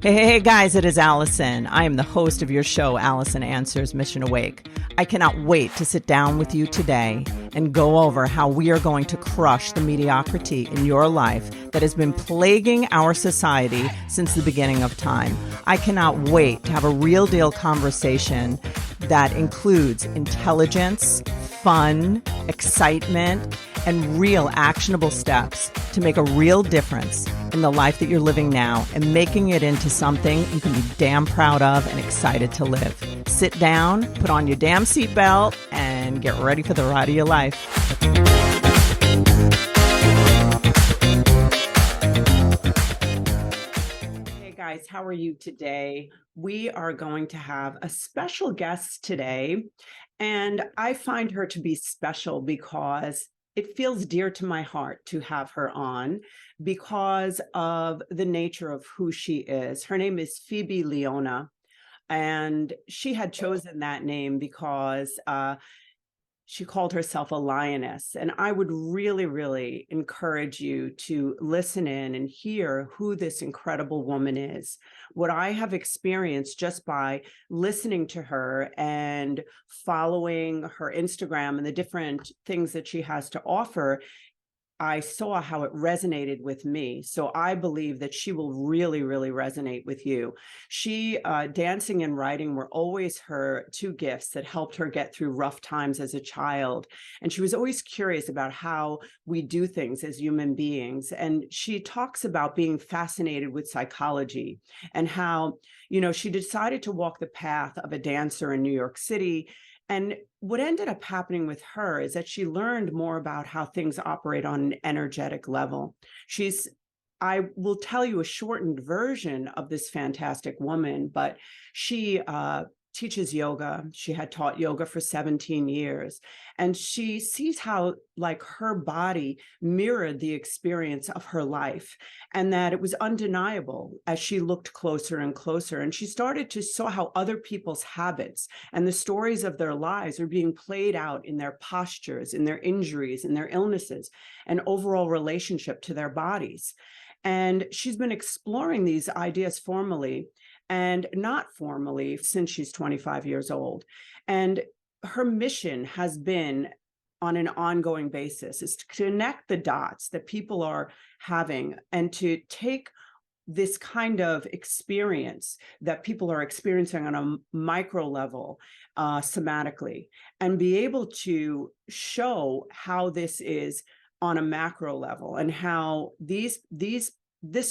Hey, guys, it is Allison. I am the host of your show, Allison Answers Mission Awake. I cannot wait to sit down with you today and go over how we are going to crush the mediocrity in your life that has been plaguing our society since the beginning of time. I cannot wait to have a real deal conversation that includes intelligence, fun, excitement, and real actionable steps to make a real difference in the life that you're living now and making it into something you can be damn proud of and excited to live. Sit down, put on your damn seatbelt, and get ready for the ride of your life. Hey guys, how are you today? We are going to have a special guest today, and I find her to be special because it feels dear to my heart to have her on because of the nature of who she is. Her name is Phoebe Leona, and she had chosen that name because she called herself a lioness. And I would really, really encourage you to listen in and hear who this incredible woman is. What I have experienced just by listening to her and following her Instagram and the different things that she has to offer, I saw how it resonated with me. So I believe that she will really, really resonate with you. Dancing and writing were always her two gifts that helped her get through rough times as a child. And she was always curious about how we do things as human beings. And she talks about being fascinated with psychology and how, she decided to walk the path of a dancer in New York City. And what ended up happening with her is that she learned more about how things operate on an energetic level. I will tell you a shortened version of this fantastic woman, but she teaches yoga. She had taught yoga for 17 years. And she sees how her body mirrored the experience of her life, and that it was undeniable as she looked closer and closer. And she started to saw how other people's habits and the stories of their lives are being played out in their postures, in their injuries, in their illnesses, and overall relationship to their bodies. And she's been exploring these ideas formally and not formally since she's 25 years old. And her mission has been on an ongoing basis is to connect the dots that people are having and to take this kind of experience that people are experiencing on a micro level, somatically, and be able to show how this is on a macro level, and how this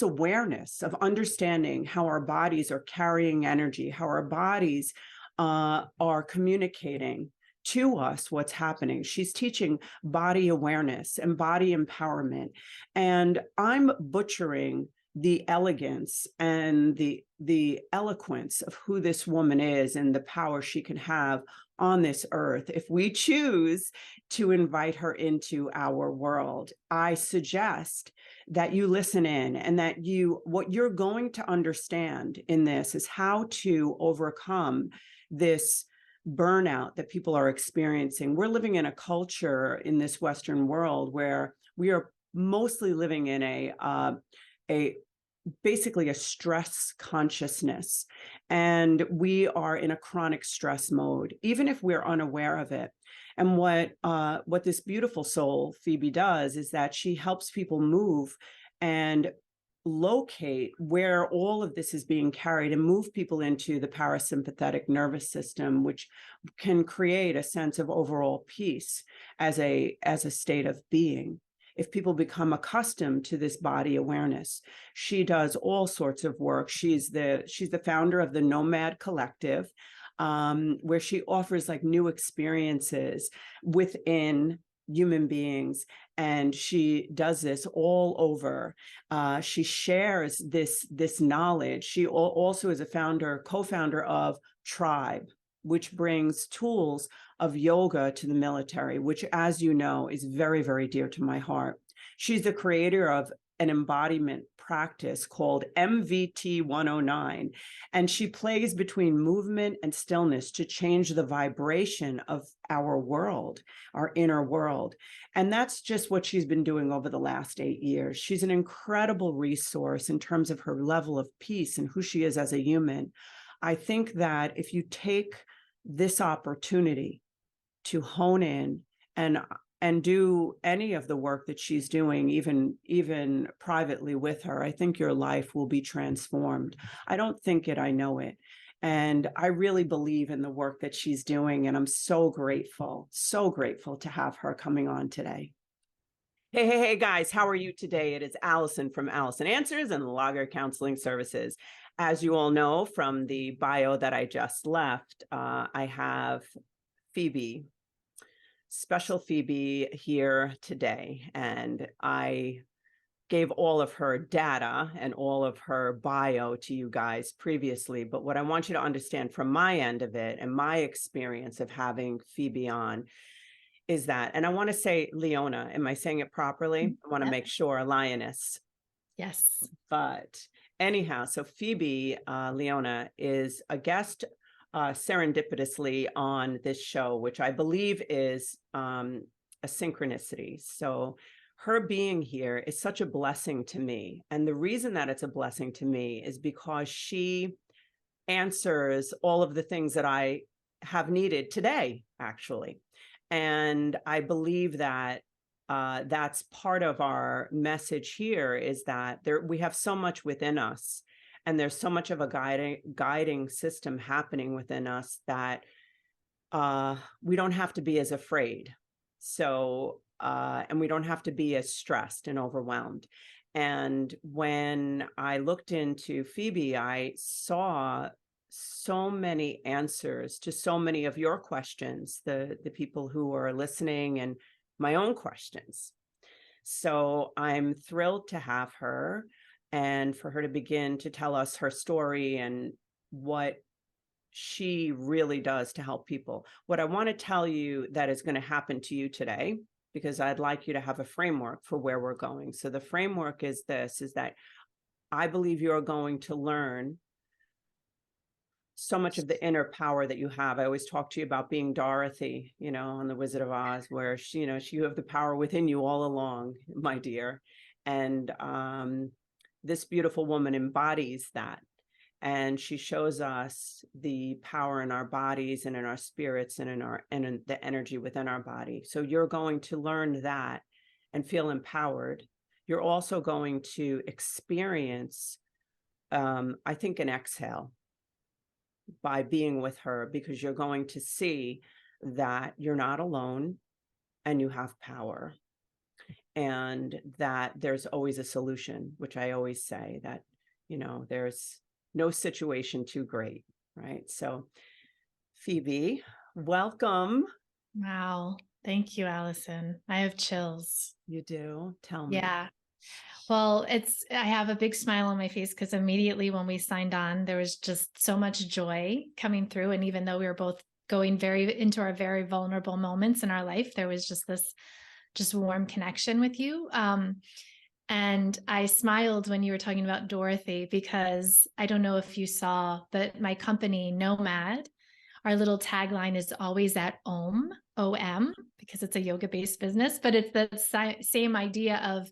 awareness of understanding how our bodies are carrying energy, how our bodies are communicating to us what's happening. She's teaching body awareness and body empowerment. And I'm butchering the elegance and the eloquence of who this woman is and the power she can have on this earth if we choose to invite her into our world. I suggest that you listen in, and that what you're going to understand in this is how to overcome this burnout that people are experiencing. We're living in a culture in this Western world where we are mostly living in basically a stress consciousness, and we are in a chronic stress mode, even if we're unaware of it. And what this beautiful soul Phoebe does is that she helps people move and locate where all of this is being carried and move people into the parasympathetic nervous system, which can create a sense of overall peace as a state of being. If people become accustomed to this body awareness, she does all sorts of work. She's the founder of the Nomad Collective, where she offers new experiences within human beings, and she does this all over. She shares this knowledge. She also is a co-founder of Tribe, which brings tools of yoga to the military, which, as you know, is very, very dear to my heart. She's the creator of an embodiment practice called MVT 109. And she plays between movement and stillness to change the vibration of our world, our inner world. And that's just what she's been doing over the last 8 years. She's an incredible resource in terms of her level of peace and who she is as a human. I think that if you take this opportunity to hone in and do any of the work that she's doing, even privately with her, I think your life will be transformed. I don't think it, I know it. And I really believe in the work that she's doing. And I'm so grateful to have her coming on today. Hey, guys, how are you today? It is Allison from Allison Answers and Lager Counseling Services. As you all know from the bio that I just left, I have Phoebe, special Phoebe here today, and I gave all of her data and all of her bio to you guys previously. But what I want you to understand from my end of it and my experience of having Phoebe on is that, and I want to say Leona, am I saying it properly? I want to make sure, lioness. Yes. But anyhow, so Phoebe Leona is a guest serendipitously on this show, which I believe is a synchronicity. So her being here is such a blessing to me. And the reason that it's a blessing to me is because she answers all of the things that I have needed today, actually. And I believe that that's part of our message here, is that we have so much within us. And there's so much of a guiding system happening within us that we don't have to be as afraid. So, and we don't have to be as stressed and overwhelmed. And when I looked into Phoebe, I saw so many answers to so many of your questions, the people who are listening, and my own questions. So I'm thrilled to have her, and for her to begin to tell us her story and what she really does to help people. What I want to tell you that is going to happen to you today, because I'd like you to have a framework for where we're going. So the framework is this, is that I believe you're going to learn so much of the inner power that you have. I always talk to you about being Dorothy, on The Wizard of Oz, where you have the power within you all along, my dear. And this beautiful woman embodies that. And she shows us the power in our bodies and in our spirits and in the energy within our body. So you're going to learn that and feel empowered. You're also going to experience, I think, an exhale by being with her, because you're going to see that you're not alone and you have power, and that there's always a solution, which I always say that, there's no situation too great, right? So Phoebe, welcome. Wow. Thank you, Allison. I have chills. You do? Tell me. Yeah. Well, I have a big smile on my face because immediately when we signed on, there was just so much joy coming through. And even though we were both going into our very vulnerable moments in our life, there was just this warm connection with you. And I smiled when you were talking about Dorothy, because I don't know if you saw, but my company, Nomad, our little tagline is always at OM, O-M, because it's a yoga-based business, but it's the same idea of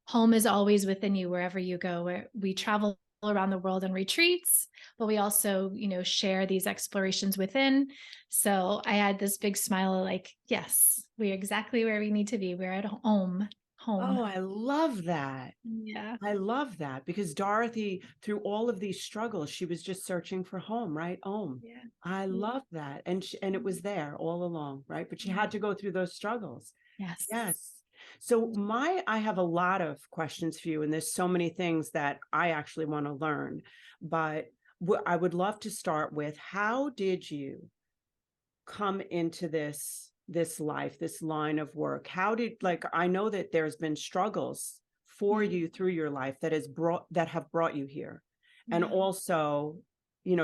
home is always within you, wherever you go. Where we travel around the world on retreats, but we also, share these explorations within. So I had this big smile, like, yes, we're exactly where we need to be. We're at home. Oh, I love that. Yeah. I love that, because Dorothy, through all of these struggles, she was just searching for home, right? Home. Yeah. I love that. And it was there all along, right? But she had to go through those struggles. Yes. Yes. So I have a lot of questions for you, and there's so many things that I actually want to learn, but I would love to start with, how did you come into this life, this line of work? I know that there's been struggles for you through your life that have brought you here, and also,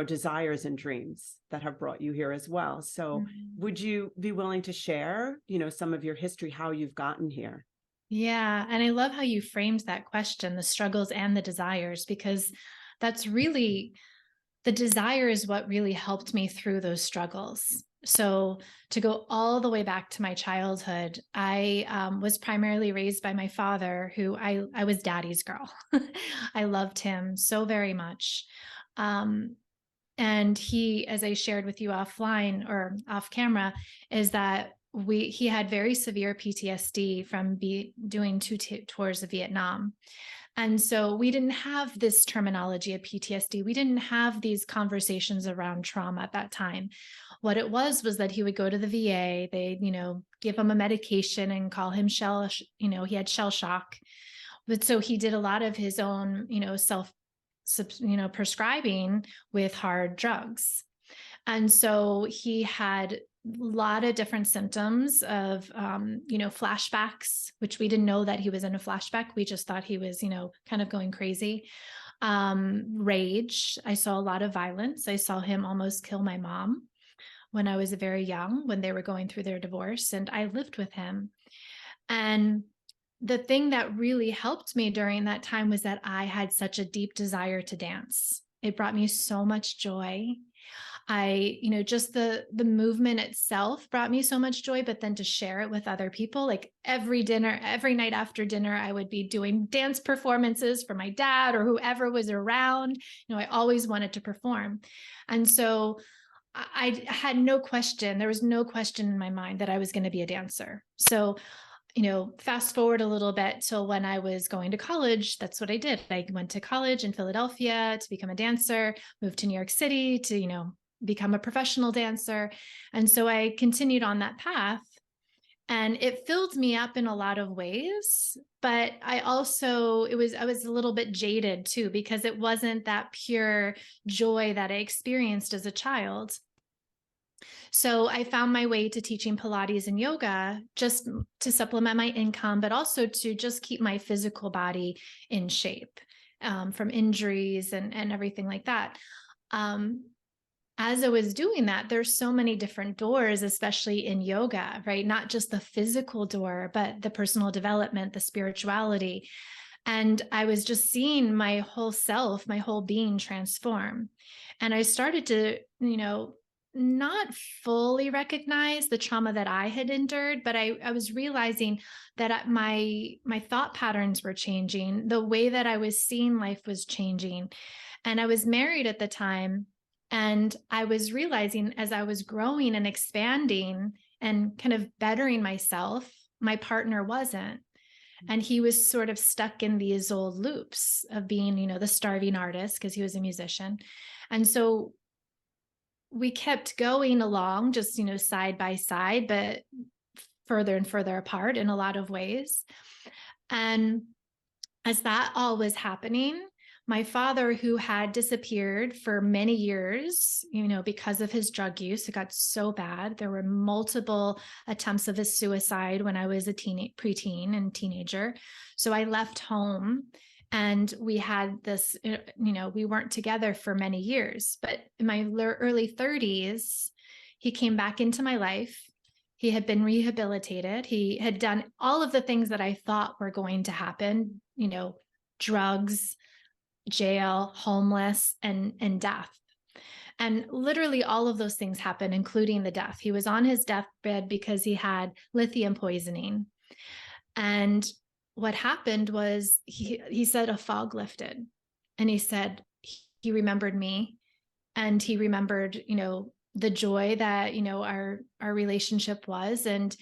desires and dreams that have brought you here as well. So would you be willing to share, some of your history, how you've gotten here? Yeah. And I love how you framed that question, the struggles and the desires, because that's really the desire is what really helped me through those struggles. So, to go all the way back to my childhood, I was primarily raised by my father, who I was daddy's girl. I loved him so very much. Um, and he, as I shared with you offline or off camera, is that he had very severe PTSD from doing two tours of Vietnam. And so we didn't have this terminology of PTSD. We didn't have these conversations around trauma at that time. What it was that he would go to the VA, they, give him a medication and call him he had shell shock. But so he did a lot of his own, prescribing with hard drugs. And so he had a lot of different symptoms of, flashbacks, which we didn't know that he was in a flashback. We just thought he was, kind of going crazy. Rage. I saw a lot of violence. I saw him almost kill my mom when I was very young, when they were going through their divorce, and I lived with him. And the thing that really helped me during that time was that I had such a deep desire to dance. It brought me so much joy. Just the movement itself brought me so much joy, but then to share it with other people, like every night after dinner, I would be doing dance performances for my dad or whoever was around. I always wanted to perform. And so I had no question. There was no question in my mind that I was going to be a dancer. So, fast forward a little bit till when I was going to college, that's what I did. I went to college in Philadelphia to become a dancer, moved to New York City to, become a professional dancer. And so I continued on that path, and it filled me up in a lot of ways. But I was a little bit jaded too, because it wasn't that pure joy that I experienced as a child. So I found my way to teaching Pilates and yoga just to supplement my income, but also to just keep my physical body in shape, from injuries and everything like that. Um, as I was doing that, there's so many different doors, especially in yoga, right? Not just the physical door, but the personal development, the spirituality. And I was just seeing my whole self, my whole being transform. And I started to, not fully recognize the trauma that I had endured, but I was realizing that my thought patterns were changing. The way that I was seeing life was changing. And I was married at the time. And I was realizing as I was growing and expanding and kind of bettering myself, my partner wasn't. And he was sort of stuck in these old loops of being, the starving artist, because he was a musician. And so we kept going along just, side by side, but further and further apart in a lot of ways. And as that all was happening, my father, who had disappeared for many years, because of his drug use, it got so bad. There were multiple attempts of his suicide when I was a preteen and teenager. So I left home, and we had this, we weren't together for many years. But in my early 30s, he came back into my life. He had been rehabilitated. He had done all of the things that I thought were going to happen, drugs, jail, homeless, and death. And literally all of those things happened, including the death. He was on his deathbed because he had lithium poisoning. And what happened was he said a fog lifted, and he said he remembered me, and he remembered, the joy that, our relationship was. And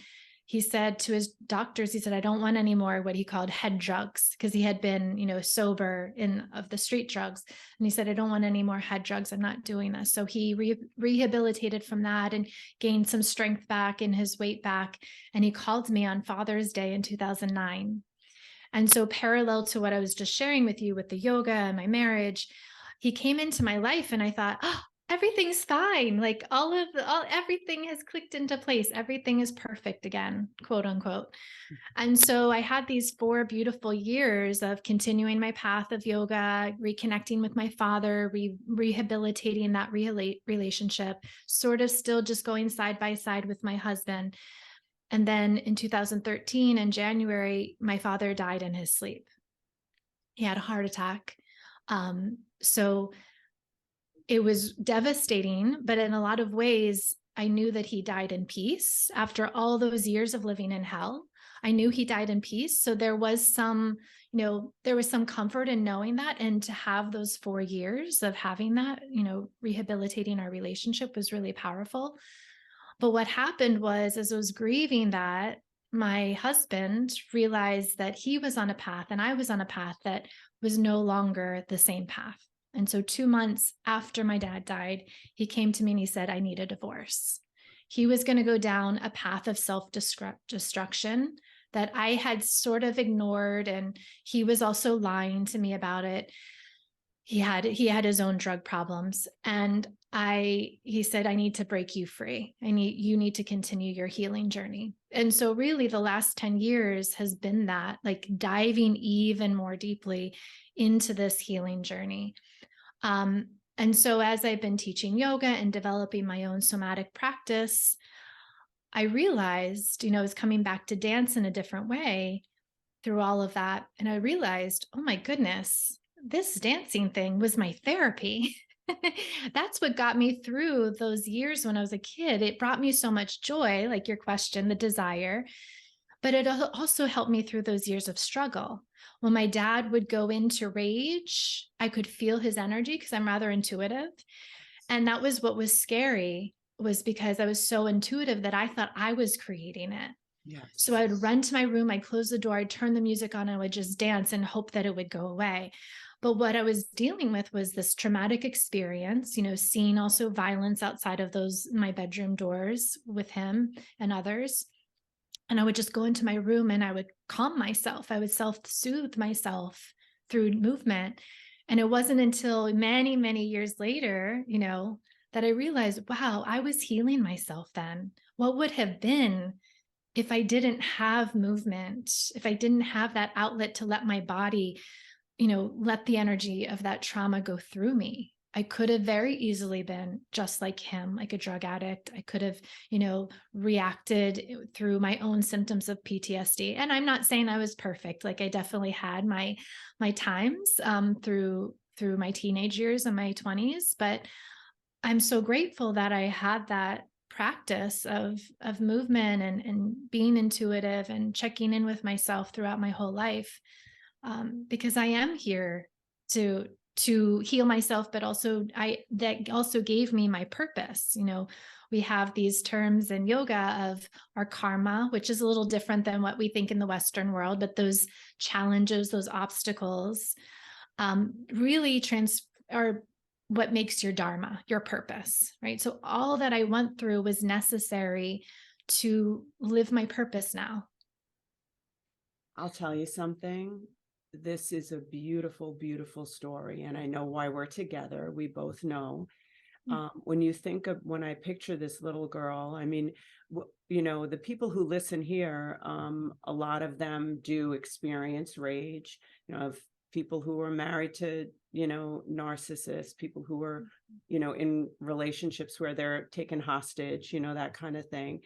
he said to his doctors, he said, I don't want any more what he called head drugs, because he had been, sober of the street drugs. And he said, I don't want any more head drugs. I'm not doing this. So he rehabilitated from that and gained some strength back and his weight back. And he called me on Father's Day in 2009. And so parallel to what I was just sharing with you with the yoga and my marriage, he came into my life, and I thought, oh, everything's fine. Like everything has clicked into place. Everything is perfect again, quote unquote. And so I had these 4 beautiful years of continuing my path of yoga, reconnecting with my father, rehabilitating that relationship, sort of still just going side by side with my husband. And then in 2013, in January, my father died in his sleep. He had a heart attack. So it was devastating, but in a lot of ways, I knew that he died in peace after all those years of living in hell. I knew he died in peace. So there was some, there was some comfort in knowing that. And to have those 4 years of having that, rehabilitating our relationship was really powerful. But what happened was, as I was grieving that, my husband realized that he was on a path and I was on a path that was no longer the same path. And so 2 months after my dad died, he came to me and he said, I need a divorce. He was going to go down a path of self-destruction that I had sort of ignored. And he was also lying to me about it. He had his own drug problems. And he said, I need to break you free. You need to continue your healing journey. And so really the last 10 years has been that, like diving even more deeply into this healing journey. And so as I've been teaching yoga and developing my own somatic practice, I realized, I was coming back to dance in a different way through all of that. And I realized, oh my goodness, this dancing thing was my therapy. That's what got me through those years when I was a kid. It brought me so much joy, like your question, the desire, but it also helped me through those years of struggle. When my dad would go into rage, I could feel his energy because I'm rather intuitive. And that was what was scary, was because I was so intuitive that I thought I was creating it. Yes. So I would run to my room, I'd close the door, I'd turn the music on, and I would just dance and hope that it would go away. But what I was dealing with was this traumatic experience, seeing also violence outside of my bedroom doors with him and others. And I would just go into my room and I would calm myself. I would self-soothe myself through movement. And it wasn't until many, many years later, that I realized, wow, I was healing myself then. What would have been if I didn't have movement, if I didn't have that outlet to let my body, let the energy of that trauma go through me? I could have very easily been just like him, like a drug addict. I could have, reacted through my own symptoms of PTSD. And I'm not saying I was perfect. Like I definitely had my times through my teenage years and my 20s, but I'm so grateful that I had that practice of movement and being intuitive and checking in with myself throughout my whole life, because I am here to heal myself, but also that also gave me my purpose. We have these terms in yoga of our karma, which is a little different than what we think in the Western world, but those challenges, those obstacles, really are what makes your dharma, your purpose, right? So all that I went through was necessary to live my purpose now. I'll tell you something. This is a beautiful, beautiful story. And I know why we're together. We both know. When I picture this little girl, I mean, the people who listen here, a lot of them do experience rage, of people who are married to, narcissists, people who are, in relationships where they're taken hostage, that kind of thing.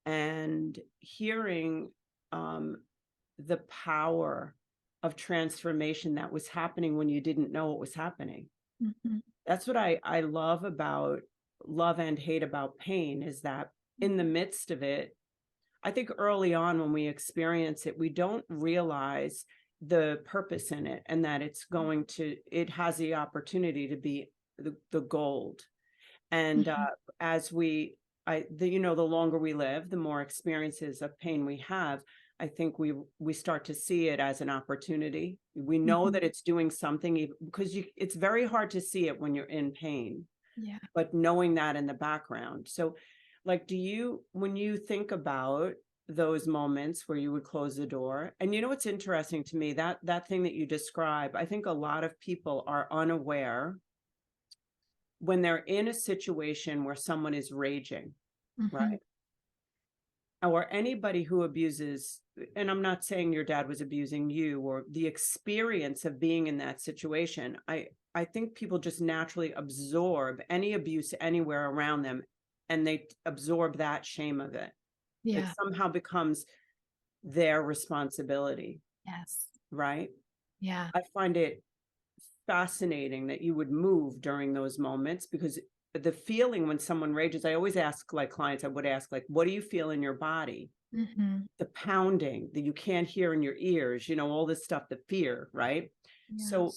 And hearing the power of transformation that was happening when you didn't know it was happening. Mm-hmm. That's what I love about love and hate about pain, is that in the midst of it, I think early on when we experience it, we don't realize the purpose in it, and that it has the opportunity to be the gold. And the longer we live, the more experiences of pain we have. I think we start to see it as an opportunity. We know that it's doing something, because it's very hard to see it when you're in pain. Yeah. But knowing that in the background. So like, when you think about those moments where you would close the door, and what's interesting to me, that thing that you describe, I think a lot of people are unaware when they're in a situation where someone is raging, right? Or anybody who abuses, and I'm not saying your dad was abusing you, or the experience of being in that situation. I think people just naturally absorb any abuse anywhere around them, and they absorb that shame of it. It Yeah. somehow becomes their responsibility, Yes. right? Yeah. I find it fascinating that you would move during those moments, because the feeling when someone rages, I always ask, like, clients, I would ask, like, what do you feel in your body? Hmm. The pounding that you can't hear in your ears, all this stuff, the fear, right? Yeah. So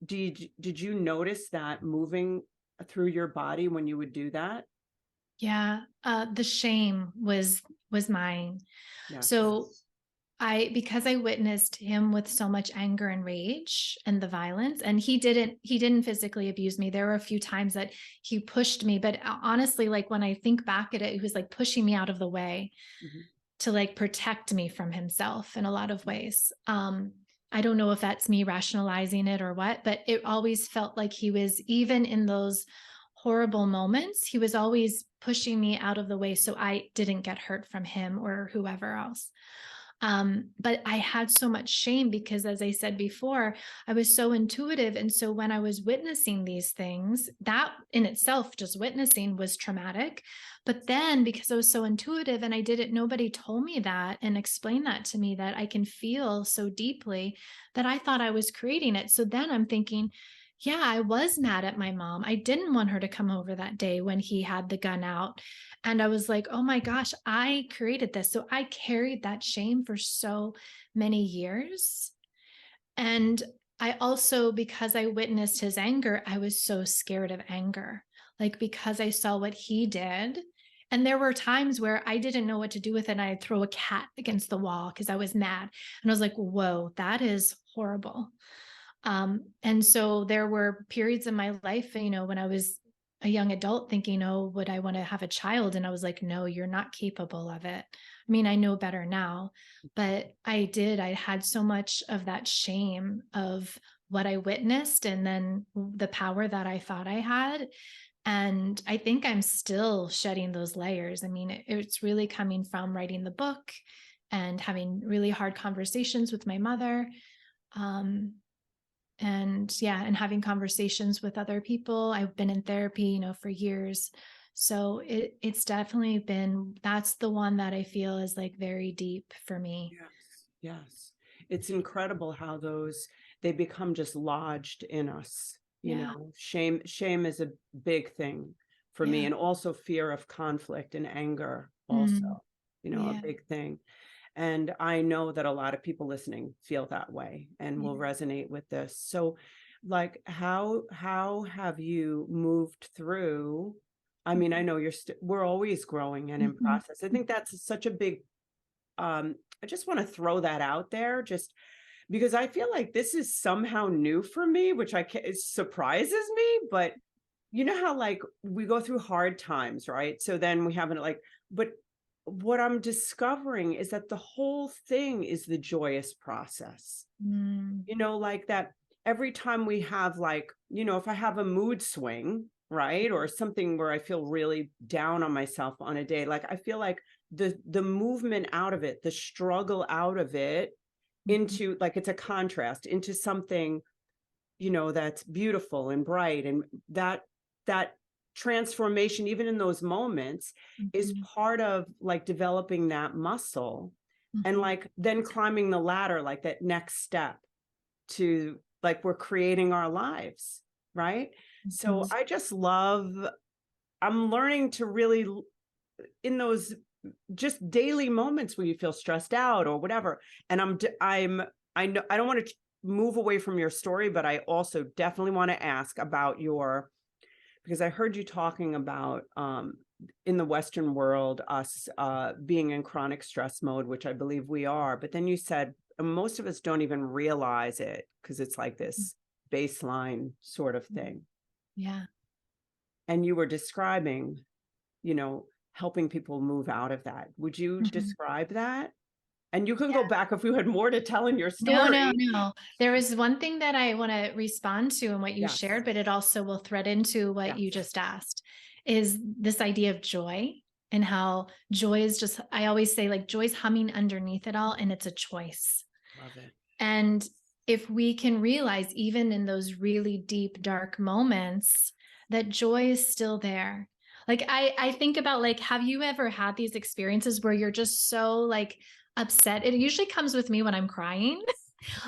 did you notice that moving through your body when you would do that? Yeah. The shame was mine. Yes. So because I witnessed him with so much anger and rage and the violence, and he didn't physically abuse me. There were a few times that he pushed me, but honestly, like when I think back at it, he was like pushing me out of the way Mhm. to like protect me from himself in a lot of ways. I don't know if that's me rationalizing it or what, but it always felt like he was, even in those horrible moments, he was always pushing me out of the way so I didn't get hurt from him or whoever else. But I had so much shame because, as I said before, I was so intuitive. And so when I was witnessing these things, that in itself, just witnessing was traumatic. But then because I was so intuitive and nobody told me that and explained that to me, that I can feel so deeply, that I thought I was creating it. So then I'm thinking, yeah, I was mad at my mom. I didn't want her to come over that day when he had the gun out. And I was like, oh my gosh, I created this. So I carried that shame for so many years. And I also, because I witnessed his anger, I was so scared of anger, like because I saw what he did. And there were times where I didn't know what to do with it. And I'd throw a cat against the wall because I was mad. And I was like, whoa, that is horrible. And so there were periods in my life, when I was a young adult thinking, oh, would I want to have a child? And I was like, no, you're not capable of it. I mean, I know better now, but I had so much of that shame of what I witnessed and then the power that I thought I had. And I think I'm still shedding those layers. I mean, it's really coming from writing the book and having really hard conversations with my mother. Um, and yeah, and having conversations with other people. I've been in therapy, for years. So it's definitely been, that's the one that I feel is like very deep for me. Yes. Yes. It's incredible how they become just lodged in us. Yeah. Shame is a big thing for me, Yeah. and also fear of conflict and anger Mm, also, a yeah. big thing. And I know that a lot of people listening feel that way and will Yeah. resonate with this. So, like, how have you moved through? I mean, I know we're always growing and in Mhm. process. I think that's such a big I just want to throw that out there, just because I feel like this is somehow new for me, which it surprises me. But you know how, like, we go through hard times, right? So then we haven't, like, but what I'm discovering is that the whole thing is the joyous process. Mm, Like that every time we have, like, if I have a mood swing, right, or something where I feel really down on myself on a day, like I feel like the movement out of it, the struggle out of it, mhm, into, like, it's a contrast into something, that's beautiful and bright, and that transformation, even in those moments, is mhm, part of, like, developing that muscle, and, mhm, like, then climbing the ladder, like that next step to, like, we're creating our lives, right? So mhm. I just love, I'm learning to really, in those just daily moments where you feel stressed out or whatever. And I know I don't want to move away from your story, but I also definitely want to ask about because I heard you talking about, in the Western world, us being in chronic stress mode, which I believe we are. But then you said most of us don't even realize it because it's like this baseline sort of thing. Yeah. And you were describing, helping people move out of that. Would you Mhm. describe that? And you can go back if you had more to tell in your No, no, story. no. There was one thing that I want to respond to in what you Yes. shared, but it also will thread into what you Yes. just asked, is this idea of joy and how joy is just, I always say, like, joy's humming underneath it all, and it's a choice. Love it. And if we can realize, even in those really deep, dark moments, that joy is still there. Like I think about like, have you ever had these experiences where you're just so like upset? It usually comes with me when I'm crying.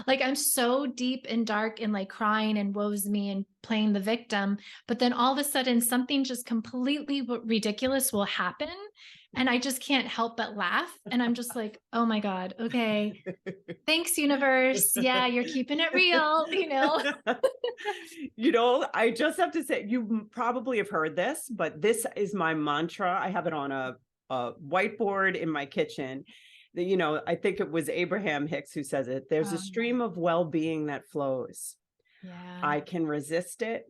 Like I'm so deep and dark and like crying and woe's me and playing the victim. But then all of a sudden something just completely ridiculous will happen. And I just can't help but laugh. And I'm just like, oh my God, okay. Thanks, universe. Yeah, you're keeping it real, you know? You know, I just have to say, you probably have heard this, but this is my mantra. I have it on a whiteboard in my kitchen. That, you know, I think it was Abraham Hicks who says it. There's a stream of well-being that flows. Yeah. I can resist it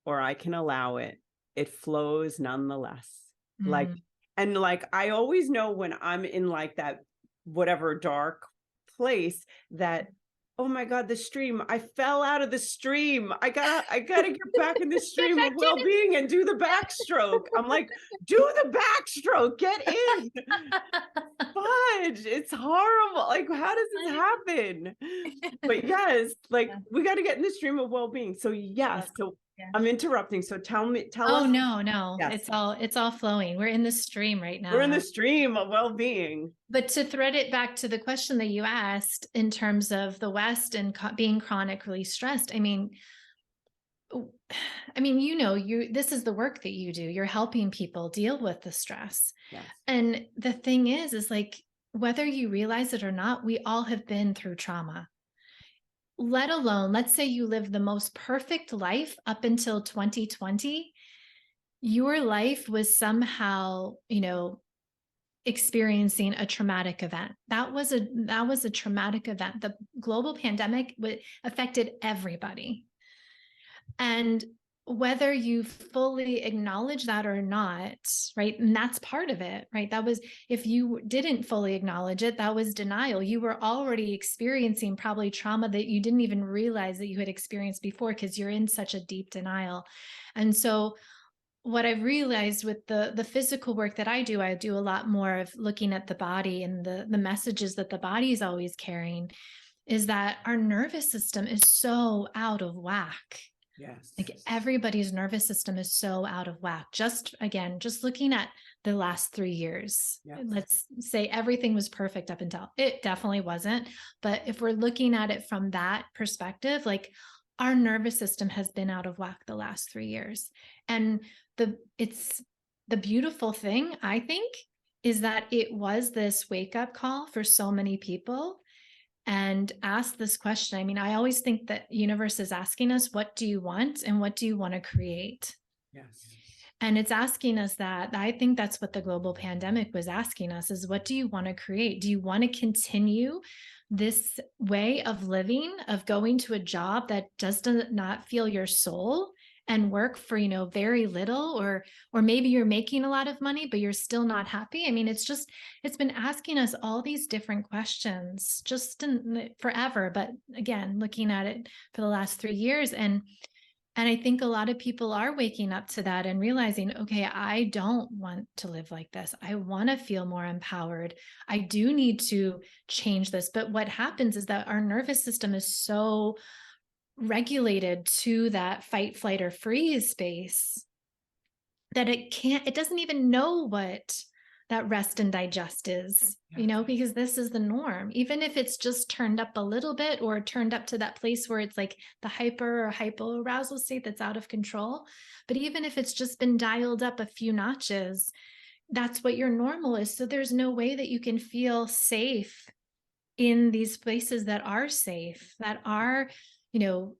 or I can allow it. It flows nonetheless. Like, and like, I always know when I'm in like that, whatever dark place that, oh my God, the stream, I fell out of the stream. I gotta get back in the stream of well-being and do the backstroke. I'm like, do the backstroke, get in. Fudge, it's horrible. Like, how does this happen? But yes, like we got to get in the stream of well-being. So yes, so I'm interrupting. So tell us. Oh no. Yes. It's all flowing. We're in the stream right now. We're in the stream of well-being. But to thread it back to the question that you asked in terms of the West and being chronically stressed, I mean, you know, this is the work that you do. You're helping people deal with the stress. Yes. And the thing is like, whether you realize it or not, we all have been through trauma. Let alone, let's say you live the most perfect life up until 2020, your life was somehow, you know, experiencing a traumatic event. That was a traumatic event. The global pandemic affected everybody. And whether you fully acknowledge that or not, right? And that's part of it, right? That was, if you didn't fully acknowledge it, that was denial. You were already experiencing probably trauma that you didn't even realize that you had experienced before because you're in such a deep denial. And so what I've realized with the physical work that I do a lot more of looking at the body and the messages that the body is always carrying, is that our nervous system is so out of whack. Yes. Like everybody's nervous system is so out of whack. Just looking at the last 3 years, Yes. Let's say everything was perfect up until, it definitely wasn't. But if we're looking at it from that perspective, like our nervous system has been out of whack the last 3 years. And it's the beautiful thing, I think, is that it was this wake up call for so many people. And ask this question. I mean, I always think that universe is asking us, what do you want and what do you want to create? Yes. And it's asking us that. I think that's what the global pandemic was asking us, is what do you want to create? Do you want to continue this way of living, of going to a job that does not feel your soul and work for, you know, very little, or maybe you're making a lot of money, but you're still not happy? I mean, it's been asking us all these different questions just forever. But again, looking at it for the last 3 years, and I think a lot of people are waking up to that and realizing, okay, I don't want to live like this. I want to feel more empowered. I do need to change this. But what happens is that our nervous system is so regulated to that fight, flight, or freeze space that it doesn't even know what that rest and digest is, you know, because this is the norm. Even if it's just turned up a little bit or turned up to that place where it's like the hyper or hypoarousal state that's out of control. But even if it's just been dialed up a few notches, that's what your normal is. So there's no way that you can feel safe in these places that are safe, that are, you know,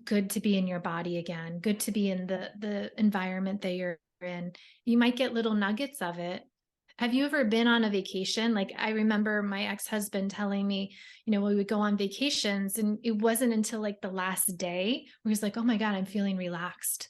good to be in your body again, good to be in the environment that you're in. You might get little nuggets of it. Have you ever been on a vacation? Like I remember my ex-husband telling me, you know, we would go on vacations and it wasn't until like the last day where he's like, oh my God, I'm feeling relaxed.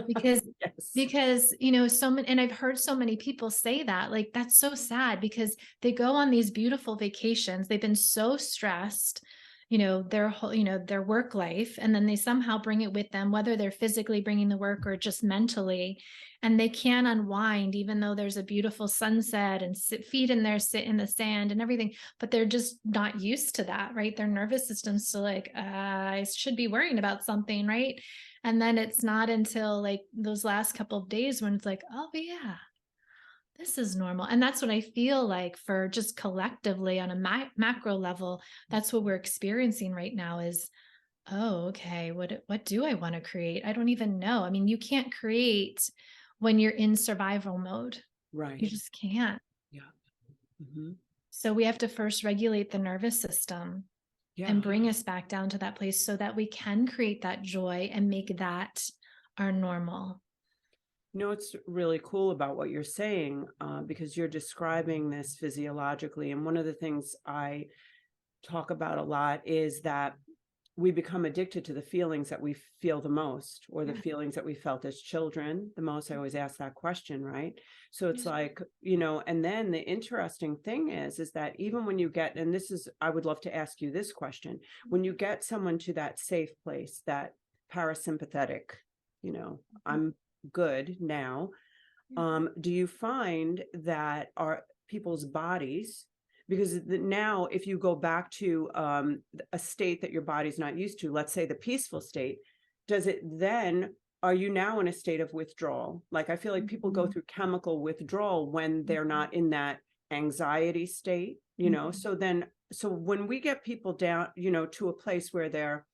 Because, you know, and I've heard so many people say that, like, that's so sad because they go on these beautiful vacations. They've been so stressed their whole, their work life, and then they somehow bring it with them, whether they're physically bringing the work or just mentally, and they can't unwind, even though there's a beautiful sunset and feet in there, sit in the sand and everything, but they're just not used to that, right? Their nervous system's still like, I should be worrying about something, right? And then it's not until like those last couple of days when it's like, oh yeah, this is normal. And that's what I feel like for just collectively on a macro level, that's what we're experiencing right now is, oh, okay, what do I want to create? I don't even know. I mean, you can't create when you're in survival mode. Right. You just can't. Yeah. Mm-hmm. So we have to first regulate the nervous system and bring us back down to that place so that we can create that joy and make that our normal. It's really cool about what you're saying, because you're describing this physiologically. And one of the things I talk about a lot is that we become addicted to the feelings that we feel the most, or the feelings that we felt as children the most. I always ask that question, right? So it's like, and then the interesting thing is that even when you get, and this is, I would love to ask you this question, when you get someone to that safe place, that parasympathetic, I'm good now, do you find that our people's bodies, because now if you go back to a state that your body's not used to, let's say the peaceful state, does it then, are you now in a state of withdrawal? Like I feel like people go through chemical withdrawal when they're not in that anxiety state, so when we get people down, to a place where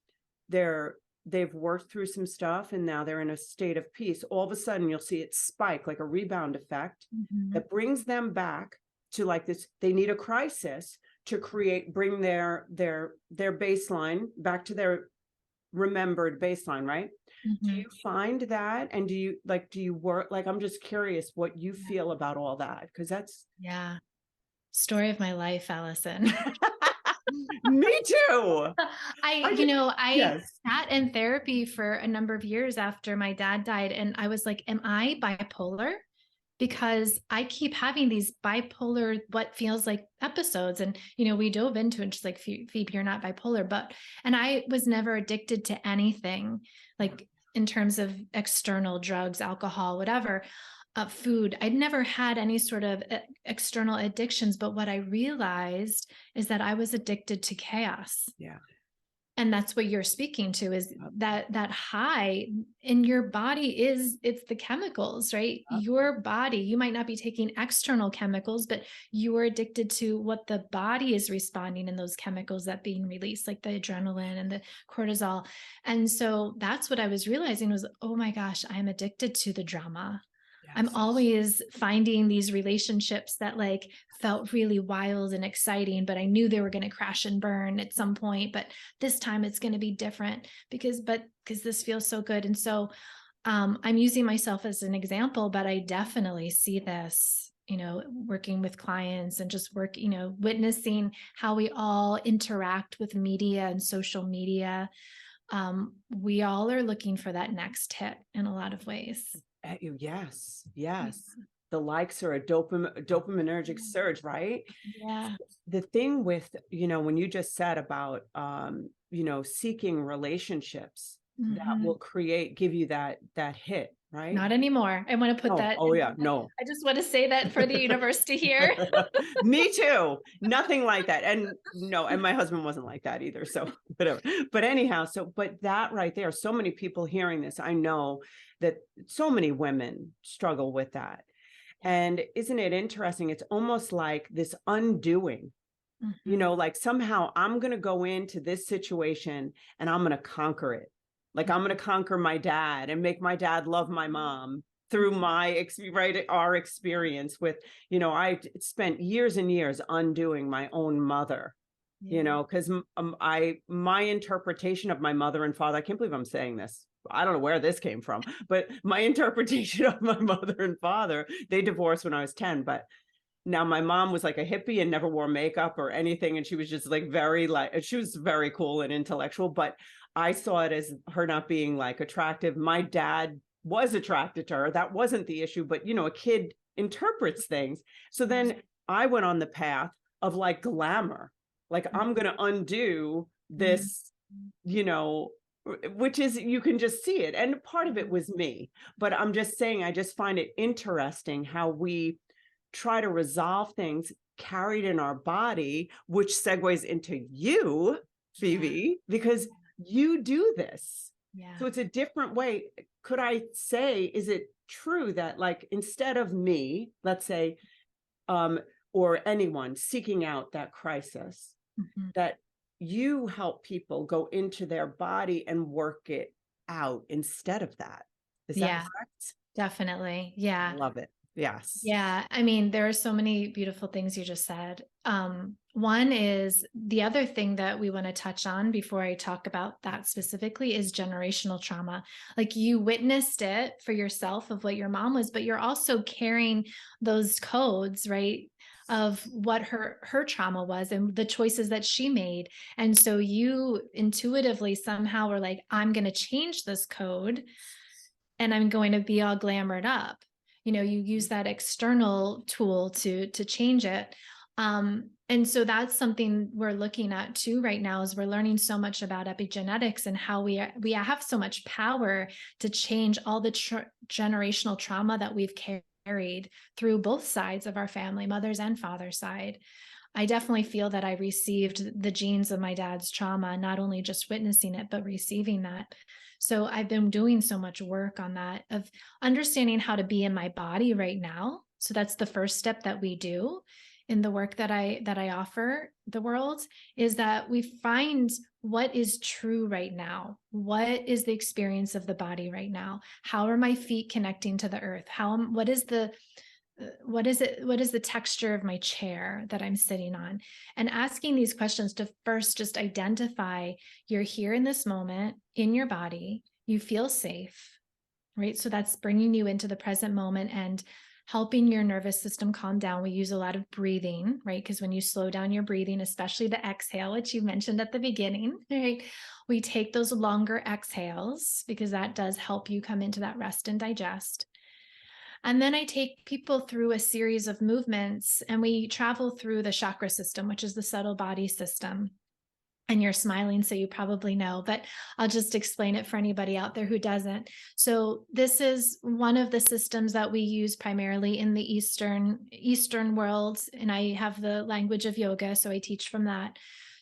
they've worked through some stuff and now they're in a state of peace, all of a sudden you'll see it spike like a rebound effect that brings them back to like this. They need a crisis to bring their baseline back to their remembered baseline, right? Do you find that? And do you work, like, I'm just curious what you feel about all that, because that's story of my life, Allison. Me too. I sat in therapy for a number of years after my dad died, and I was like, am I bipolar? Because I keep having these bipolar, what feels like episodes. And, we dove into it, just like, Phoebe, you're not bipolar, and I was never addicted to anything, like in terms of external drugs, alcohol, whatever, food. I'd never had any sort of external addictions. But what I realized is that I was addicted to chaos. Yeah. And that's what you're speaking to, is that high in your body it's the chemicals, right? Your body, you might not be taking external chemicals, but you are addicted to what the body is responding in those chemicals that being released, like the adrenaline and the cortisol. And so that's what I was realizing was, oh my gosh, I'm addicted to the drama. I'm always finding these relationships that like felt really wild and exciting, but I knew they were going to crash and burn at some point. But this time it's going to be different because this feels so good. And so I'm using myself as an example, but I definitely see this, working with clients and just witnessing how we all interact with media and social media. We all are looking for that next hit in a lot of ways. Yes. The likes are a dopaminergic surge, right? Yeah. The thing with, when you just said about, seeking relationships that will give you that hit, right? Not anymore. I want to put that. Oh yeah. No. I just want to say that for the universe to hear. Me too. Nothing like that. And no, and my husband wasn't like that either. So whatever. But anyhow, but that right there, so many people hearing this, I know that so many women struggle with that. And isn't it interesting? It's almost like this undoing, like somehow I'm going to go into this situation and I'm going to conquer it. Like I'm going to conquer my dad and make my dad love my mom through our experience with, I spent years and years undoing my own mother, because my interpretation of my mother and father, I can't believe I'm saying this. I don't know where this came from, but my interpretation of my mother and father, they divorced when I was 10, but now my mom was like a hippie and never wore makeup or anything. And she was just like she was very cool and intellectual, but I saw it as her not being like attractive. My dad was attracted to her. That wasn't the issue, but a kid interprets things. So then I went on the path of like glamour. Like I'm going to undo this, you know, which is, you can just see it. And part of it was me, but I'm just saying, I just find it interesting how we try to resolve things carried in our body, which segues into you, Phoebe, because you do this. Yeah. So it's a different way. Could I say, is it true that, like, instead of me, let's say, or anyone seeking out that crisis, that you help people go into their body and work it out instead of that? Is that correct? Definitely. I Yeah. love it. Yes. Yeah. I mean, there are so many beautiful things you just said. One is the other thing that we want to touch on before I talk about that specifically is generational trauma. Like, you witnessed it for yourself of what your mom was, but you're also carrying those codes, right? Of what her trauma was and the choices that she made. And so you intuitively somehow were like, I'm going to change this code and I'm going to be all glamored up. You use that external tool to change it. And so that's something we're looking at too right now, is we're learning so much about epigenetics and how we have so much power to change all the generational trauma that we've carried through both sides of our family, mother's and father's side. I definitely feel that I received the genes of my dad's trauma, not only just witnessing it, but receiving that. So I've been doing so much work on that, of understanding how to be in my body right now. So that's the first step that we do in the work that I offer the world, is that we find what is true right now. What is the experience of the body right now? How are my feet connecting to the earth? What is the texture of my chair that I'm sitting on? And asking these questions to first just identify you're here in this moment in your body, you feel safe, right? So that's bringing you into the present moment and helping your nervous system calm down. We use a lot of breathing, right? Because when you slow down your breathing, especially the exhale, which you mentioned at the beginning, right? We take those longer exhales because that does help you come into that rest and digest. And then I take people through a series of movements, and we travel through the chakra system, which is the subtle body system. And you're smiling, so you probably know, but I'll just explain it for anybody out there who doesn't. So this is one of the systems that we use primarily in the Eastern world. And I have the language of yoga, so I teach from that.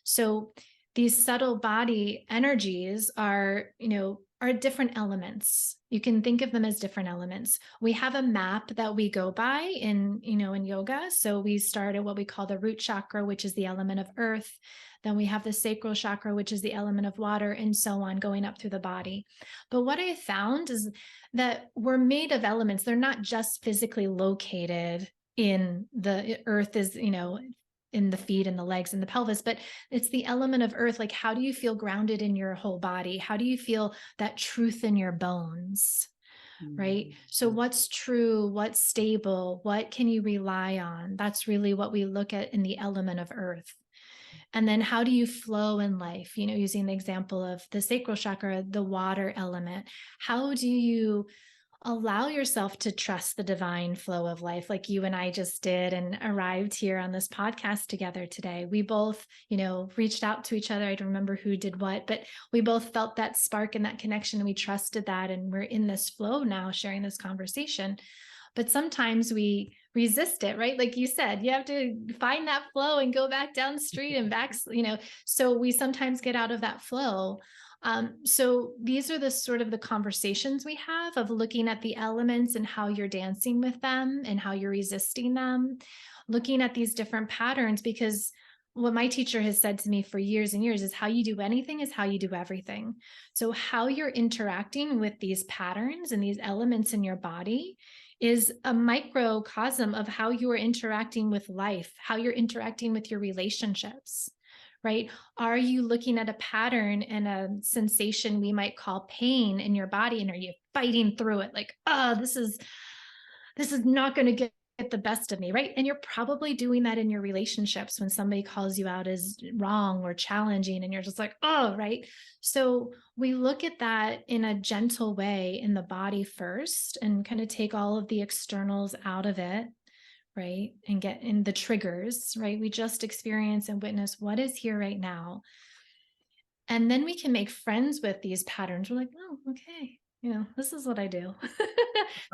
So these subtle body energies are different elements. You can think of them as different elements. We have a map that we go by in yoga. So we start at what we call the root chakra, which is the element of earth. Then we have the sacral chakra, which is the element of water, and so on, going up through the body. But what I found is that we're made of elements. They're not just physically located in the earth, is, in the feet and the legs and the pelvis, but it's the element of earth. Like, how do you feel grounded in your whole body? How do you feel that truth in your bones? Right? So what's true, what's stable, what can you rely on? That's really what we look at in the element of earth. And then how do you flow in life? Using the example of the sacral chakra, the water element, how do you allow yourself to trust the divine flow of life, like you and I just did and arrived here on this podcast together today? We both, reached out to each other. I don't remember who did what, but we both felt that spark and that connection, and we trusted that. And we're in this flow now, sharing this conversation. But sometimes we resist it, right? Like you said, you have to find that flow and go back down the street and back, so we sometimes get out of that flow. So these are the sort of the conversations we have, of looking at the elements and how you're dancing with them and how you're resisting them, looking at these different patterns, because what my teacher has said to me for years and years is how you do anything is how you do everything. So how you're interacting with these patterns and these elements in your body is a microcosm of how you are interacting with life, how you're interacting with your relationships, right? Are you looking at a pattern and a sensation we might call pain in your body, and are you fighting through it? Like, oh, this is not going to get the best of me, right? And you're probably doing that in your relationships when somebody calls you out as wrong or challenging, and you're just like, oh, right. So we look at that in a gentle way in the body first, and kind of take all of the externals out of it, right? And get in the triggers, right? We just experience and witness what is here right now. And then we can make friends with these patterns. We're like, oh, okay, this is what I do.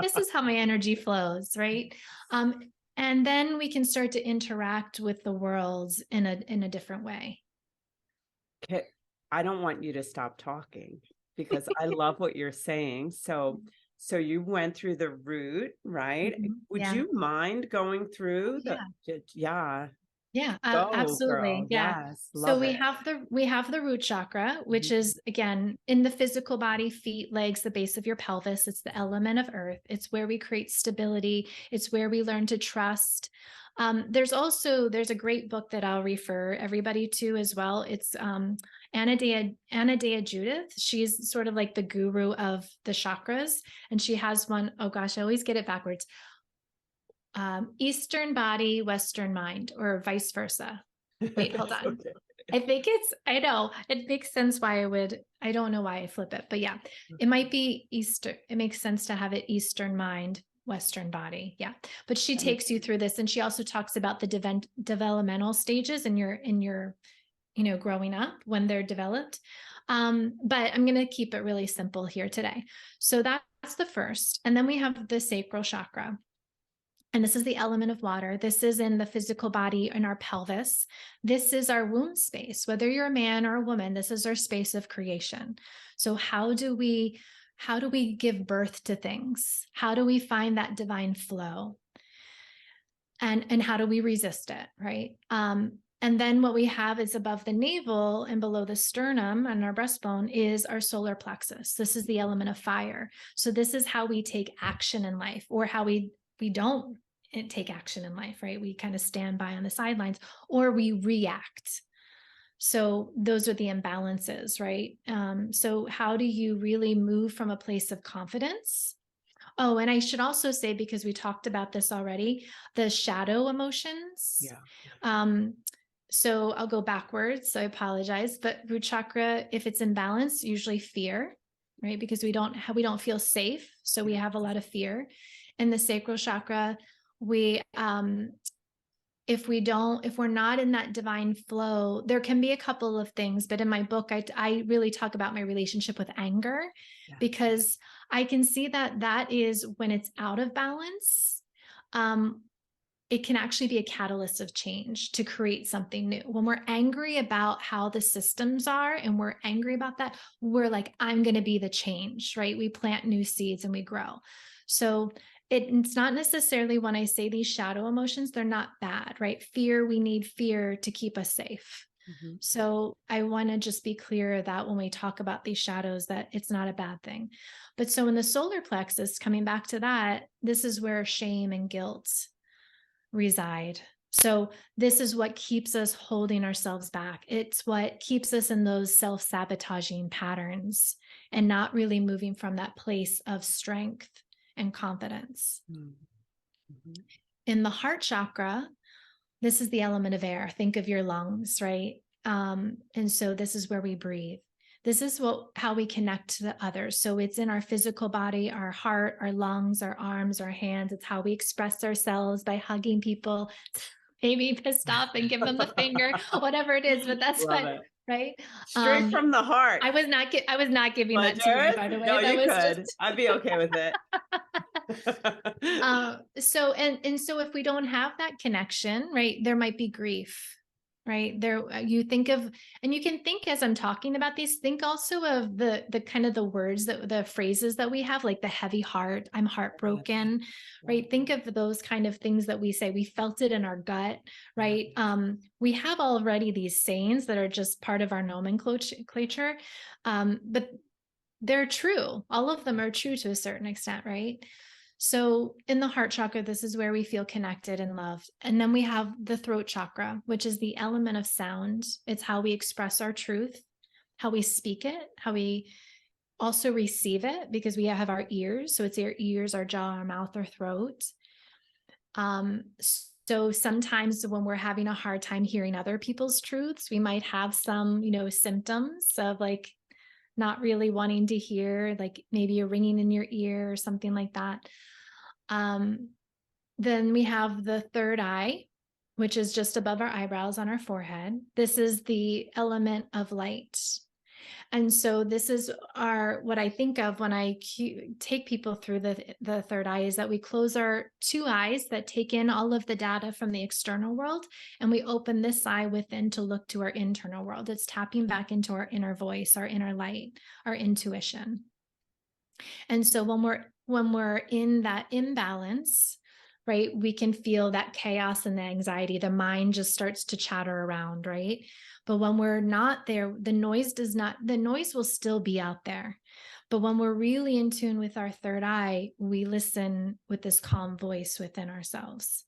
This is how my energy flows, right? And then we can start to interact with the world in a different way. Okay. I don't want you to stop talking because I love what you're saying. So you went through the route, right? Would Yeah. you mind going through Yeah. yeah. Yeah, Go, absolutely. girl. Yeah. Yes, So love we it. have the root chakra, which Mhm. is again in the physical body, feet, legs, the base of your pelvis. It's the element of earth. It's where we create stability. It's where we learn to trust. There's a great book that I'll refer everybody to as well. It's Anna Dea Judith. She's sort of like the guru of the chakras, and she has one. Oh gosh, I always get it backwards. Eastern body, Western mind, or vice versa. Wait, hold on. Okay. I know it makes sense why I don't know why I flip it, but yeah, it might be Eastern. It makes sense to have it Eastern mind, Western body. Yeah. But she takes you through this. And she also talks about the developmental stages in your, growing up when they're developed. But I'm going to keep it really simple here today. So that's the first. And then we have the sacral chakra. And this is the element of water. This is in the physical body, in our pelvis. This is our womb space. Whether you're a man or a woman, this is our space of creation. So how do we give birth to things? How do we find that divine flow? And how do we resist it, right? And then what we have is above the navel and below the sternum and our breastbone is our solar plexus. This is the element of fire. So this is how we take action in life, or how we don't take action in life, right? We kind of stand by on the sidelines, or we react. So those are the imbalances, right? So how do you really move from a place of confidence? Oh, and I should also say, because we talked about this already, the shadow emotions. Yeah. So I'll go backwards. So I apologize, but root chakra, if it's in balance, usually fear, right? Because we don't feel safe. So we have a lot of fear. In the sacral chakra, we, if we're not in that divine flow, there can be a couple of things, but in my book, I really talk about my relationship with anger, because I can see that is when it's out of balance. It can actually be a catalyst of change to create something new. When we're angry about how the systems are and we're angry about that, we're like, I'm going to be the change, right? We plant new seeds and we grow. So it's not necessarily, when I say these shadow emotions, they're not bad, right? Fear, we need fear to keep us safe. Mm-hmm. So I want to just be clear that when we talk about these shadows, that it's not a bad thing. But so in the solar plexus, coming back to that, this is where shame and guilt reside. So this is what keeps us holding ourselves back. It's what keeps us in those self-sabotaging patterns and not really moving from that place of strength and confidence. Mm-hmm. In the heart chakra, this is the element of air. Think of your lungs, right? And so this is where we breathe. This is how we connect to the others. So it's in our physical body, our heart, our lungs, our arms, our hands. It's how we express ourselves by hugging people, maybe pissed off and give them the finger, whatever it is. But that's Love what, it. right? Straight from the heart. I was not giving But that to you, by the way. no, That you was could. just I'd be okay with it. so if we don't have that connection, right, there might be grief, right? There, you think of, and you can think as I'm talking about these, think also of the kind of the words, that the phrases that we have, like the heavy heart, I'm heartbroken, right? Think of those kind of things that we say. We felt it in our gut, right? We have already these sayings that are just part of our nomenclature, but they're true. All of them are true to a certain extent, right? So in the heart chakra, this is where we feel connected and loved. And then we have the throat chakra, which is the element of sound. It's how we express our truth, how we speak it, how we also receive it, because we have our ears. So it's our ears, our jaw, our mouth, our throat. So sometimes when we're having a hard time hearing other people's truths, we might have some, symptoms of like not really wanting to hear, like maybe a ringing in your ear or something like that. Then we have the third eye, which is just above our eyebrows on our forehead. This is the element of light. And so this is what I think of when I take people through the third eye, is that we close our two eyes that take in all of the data from the external world, and we open this eye within to look to our internal world. It's tapping back into our inner voice, our inner light, our intuition. And so when we're in that imbalance, right, we can feel that chaos and the anxiety. The mind just starts to chatter around, right? But when we're not there, the noise will still be out there. But when we're really in tune with our third eye, we listen with this calm voice within ourselves,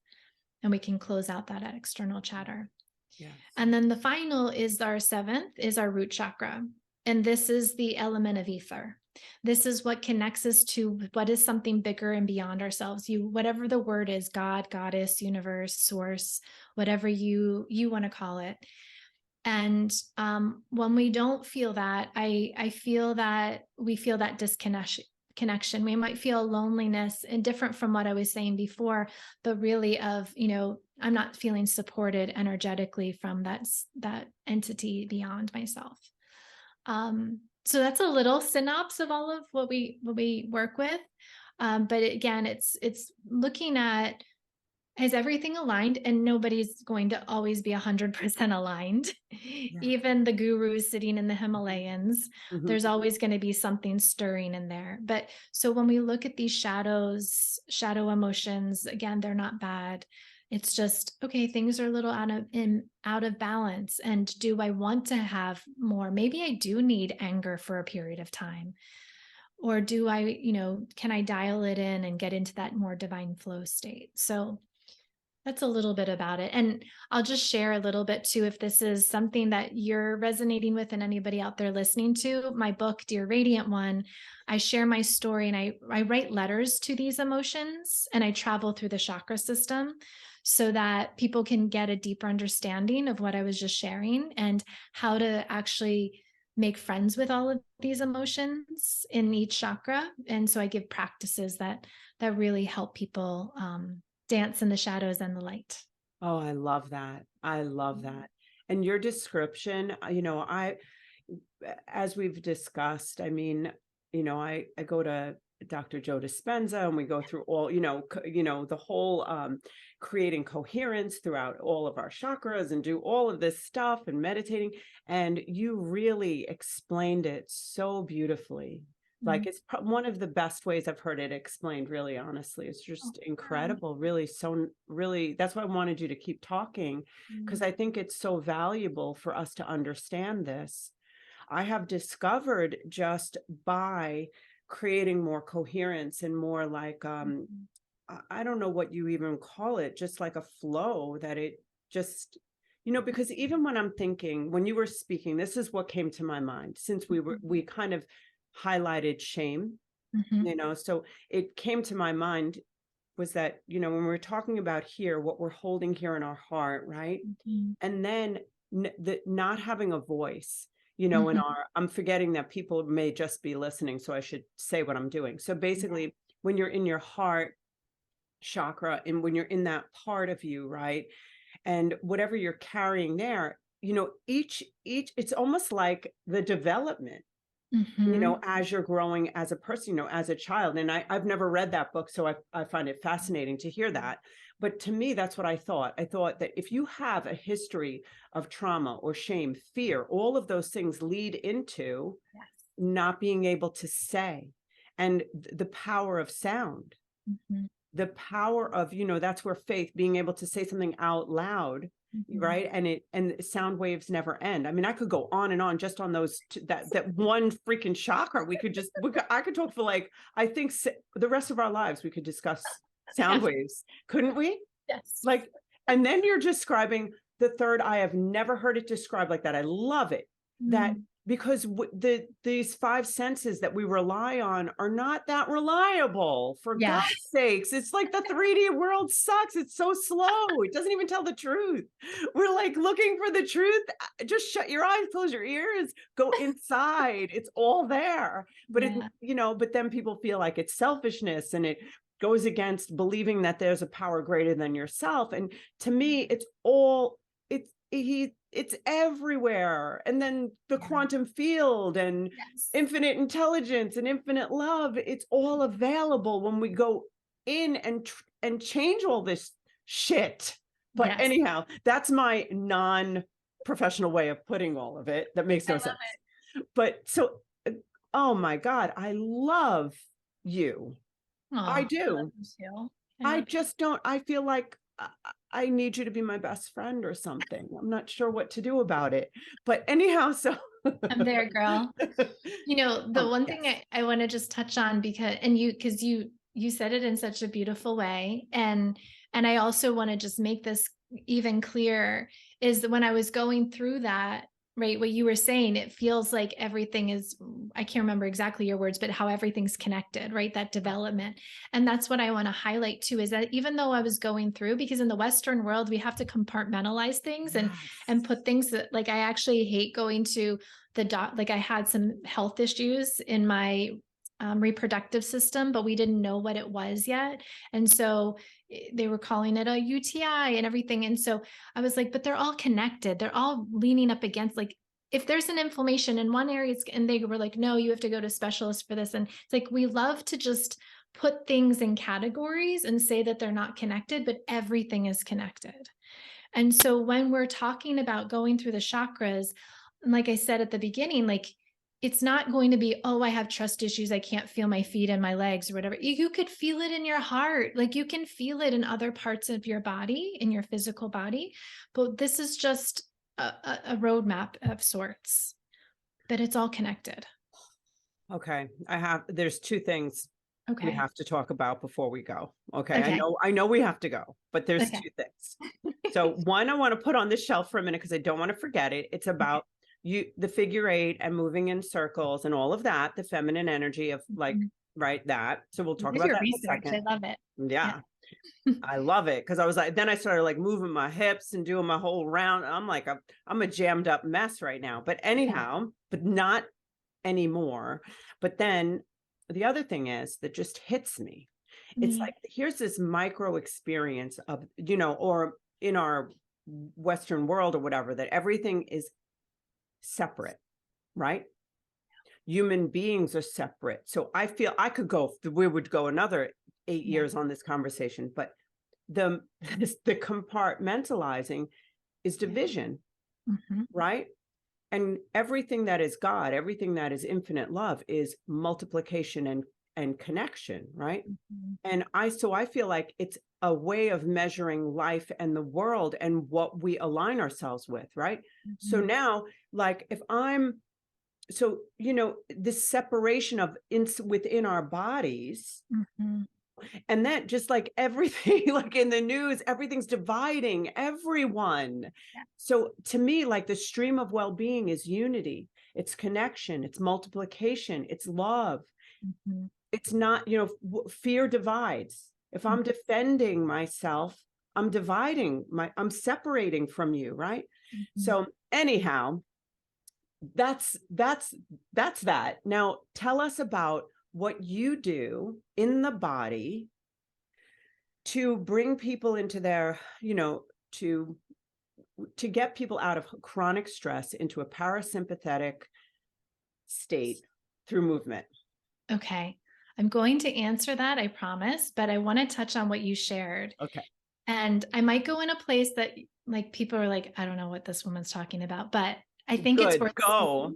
and we can close out that external chatter. Yes. And then the final is our seventh, is our root chakra. And this is the element of ether. This is what connects us to what is something bigger and beyond ourselves. Whatever the word is, God, goddess, universe, source, whatever you want to call it. And when we don't feel that, I feel that we feel that disconnection. We might feel loneliness, and different from what I was saying before, but really of, I'm not feeling supported energetically from that entity beyond myself. So that's a little synopsis of all of what we work with. But again, it's looking at, is everything aligned? And nobody's going to always be 100% aligned. Yeah. Even the gurus sitting in the Himalayas, Mhm. there's always going to be something stirring in there. But so when we look at these shadow emotions, again, they're not bad. It's just, okay, things are a little out of balance. And do I want to have more? Maybe I do need anger for a period of time. Or do I, can I dial it in and get into that more divine flow state? So that's a little bit about it. And I'll just share a little bit too, if this is something that you're resonating with and anybody out there listening to. My book, Dear Radiant One, I share my story, and I write letters to these emotions, and I travel through the chakra system so that people can get a deeper understanding of what I was just sharing and how to actually make friends with all of these emotions in each chakra. And so I give practices that really help people dance in the shadows and the light. Oh, I love that. I love that. And your description, as we've discussed, I mean, I go to Dr. Joe Dispenza, and we go through all, the whole creating coherence throughout all of our chakras, and do all of this stuff and meditating. And you really explained it so beautifully. Like, it's one of the best ways I've heard it explained, really, honestly. It's just incredible, really. So really, that's why I wanted you to keep talking, because I think it's so valuable for us to understand this. I have discovered, just by creating more coherence and more like, I don't know what you even call it, just like a flow, that it just, because even when I'm thinking, when you were speaking, this is what came to my mind, since we kind of highlighted shame, so it came to my mind was that, when we're talking about here, what we're holding here in our heart, right? And then not having a voice, in I'm forgetting that people may just be listening, so I should say what I'm doing. So basically, when you're in your heart chakra, and when you're in that part of you, right? And whatever you're carrying there, each, it's almost like the development, as you're growing as a person, as a child. And I've never read that book, so I find it fascinating to hear that. But to me, that's what I thought. I thought that if you have a history of trauma or shame, fear, all of those things lead into not being able to say. And the power of sound, the power of, that's where faith, being able to say something out loud, right? And sound waves never end. I mean, I could go on and on just on those, that one freaking chakra. I could talk for, like, I think the rest of our lives, we could discuss sound waves, couldn't we? Yes. Like, and then you're describing the third eye. I've never heard it described like that. I love it. That because these five senses that we rely on are not that reliable, for God's sakes. It's like the 3D world sucks. It's so slow. It doesn't even tell the truth. We're like looking for the truth. Just shut your eyes, close your ears, go inside. It's all there. But but then people feel like it's selfishness, and it goes against believing that there's a power greater than yourself. And to me, it's all, it's everywhere. And then the quantum field and Yes. infinite intelligence and infinite love, it's all available when we go in and change all this shit. But Yes. anyhow, that's my non-professional way of putting all of it. That makes no sense. But so, oh my God, I love you. I do. I just don't, I feel like I need you to be my best friend or something. I'm not sure what to do about it. But anyhow, so I'm there, girl. You know, the one yes. thing I want to just touch on because you said it in such a beautiful way. And I also want to just make this even clearer is that when I was going through that, right, what you were saying, it feels like everything is, I can't remember exactly your words, but how everything's connected, right? That development. And that's what I want to highlight too, is that even though I was going through, because in the Western world, we have to compartmentalize things and put things that, like, I actually hate going to the doc, like I had some health issues in my reproductive system, but we didn't know what it was yet. And so they were calling it a UTI and everything. And so I was like, but they're all connected. They're all leaning up against, like, if there's an inflammation in one area, and they were like, no, you have to go to specialists for this. And it's like, we love to just put things in categories and say that they're not connected, but everything is connected. And so when we're talking about going through the chakras, like I said at the beginning, like, it's not going to be, oh, I have trust issues, I can't feel my feet and my legs or whatever. You could feel it in your heart. Like, you can feel it in other parts of your body, in your physical body. But this is just a roadmap of sorts, but it's all connected. Okay. There's two things we Okay. have to talk about before we go. Okay. Okay. I know we have to go, but there's Okay. two things. So one, I want to put on the shelf for a minute because I don't want to forget it. It's about the figure eight and moving in circles and all of that, the feminine energy of, like, right, that. So we'll talk about that in a second. I love it. Yeah. I love it because I was like, then I started like moving my hips and doing my whole round. I'm like, I'm a jammed up mess right now. But anyhow, but not anymore. But then the other thing is that just hits me. It's like, here's this micro experience of, or in our Western world or whatever, that everything is separate, right? Human beings are separate. So I feel I could go, we would go another 8 years on this conversation, but the compartmentalizing is division, right? And everything that is God, everything that is infinite love is multiplication and connection, right? And I feel like it's a way of measuring life and the world and what we align ourselves with, right? So now, like, if I'm, so, this separation of within our bodies, and that just like everything, like in the news, everything's dividing everyone. So to me, like, the stream of well-being is unity, it's connection, it's multiplication, it's love. It's not, fear divides. If I'm defending myself, I'm I'm separating from you, right? So anyhow, that's that. Now tell us about what you do in the body to bring people into their, to get people out of chronic stress into a parasympathetic state through movement. Okay. I'm going to answer that, I promise, but I want to touch on what you shared. Okay. And I might go in a place that, like, people are like, I don't know what this woman's talking about, but I think it's worth go.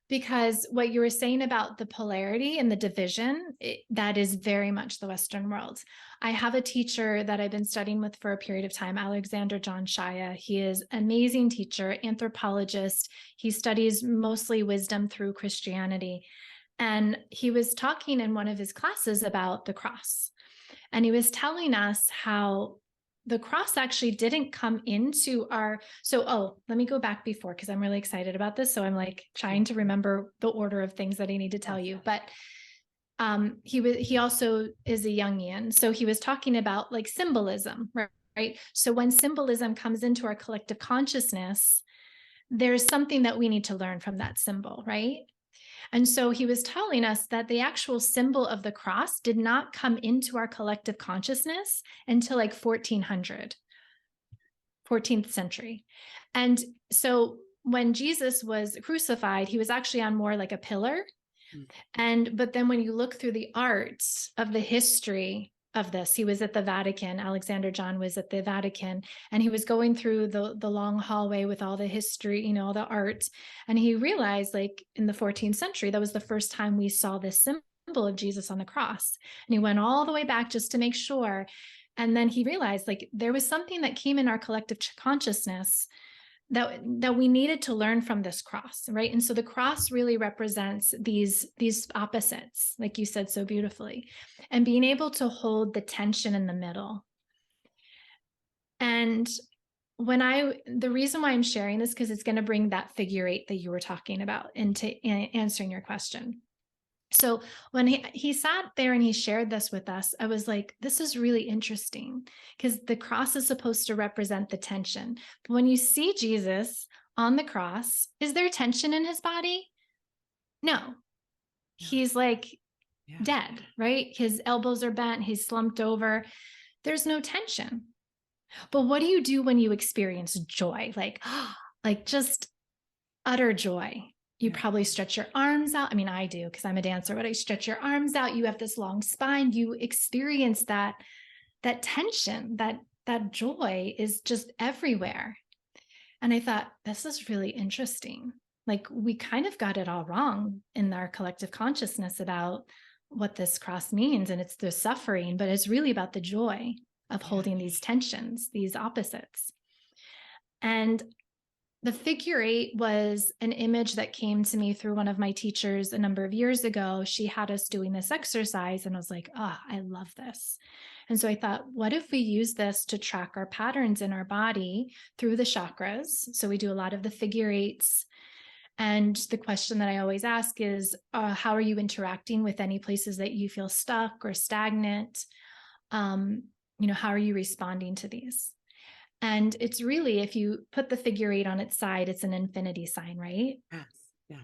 Because what you were saying about the polarity and the division, that is very much the Western world. I have a teacher that I've been studying with for a period of time, Alexander John Shaya. He is an amazing teacher, anthropologist. He studies mostly wisdom through Christianity. And he was talking in one of his classes about the cross. And he was telling us how the cross actually didn't come into let me go back before, because I'm really excited about this. So I'm like trying to remember the order of things that I need to tell you. But he also is a Jungian. So he was talking about, like, symbolism, right? So when symbolism comes into our collective consciousness, there's something that we need to learn from that symbol, right? And so he was telling us that the actual symbol of the cross did not come into our collective consciousness until like 1400. 14th century. And so when Jesus was crucified, he was actually on more like a pillar. But then when you look through the art of the history of this, he was at the Vatican. Alexander John was at the Vatican, and he was going through the long hallway with all the history, you know, all the art. And he realized, like, in the 14th century, that was the first time we saw this symbol of Jesus on the cross. And he went all the way back just to make sure. And then he realized, like, there was something that came in our collective consciousness that we needed to learn from this cross, right? And so the cross really represents these opposites, like you said so beautifully, and being able to hold the tension in the middle. And the reason why I'm sharing this, because it's going to bring that figure 8 that you were talking about into answering your question. So when he sat there and he shared this with us, I was like, this is really interesting, because the cross is supposed to represent the tension. But when you see Jesus on the cross, is there tension in his body? No. He's like dead, right? His elbows are bent. He's slumped over. There's no tension. But what do you do when you experience joy? Like just utter joy. You probably stretch your arms out. I mean, I do, because I'm a dancer, but I stretch your arms out. You have this long spine. You experience that tension, that joy is just everywhere. And I thought, this is really interesting. Like, we kind of got it all wrong in our collective consciousness about what this cross means. And it's the suffering, but it's really about the joy of holding these tensions, these opposites. And the figure 8 was an image that came to me through one of my teachers a number of years ago. She had us doing this exercise, and I was like, oh, I love this. And so I thought, what if we use this to track our patterns in our body through the chakras? So we do a lot of the figure 8s. And the question that I always ask is, how are you interacting with any places that you feel stuck or stagnant? How are you responding to these? And it's really, if you put the figure 8 on its side, it's an infinity sign, right? Yes.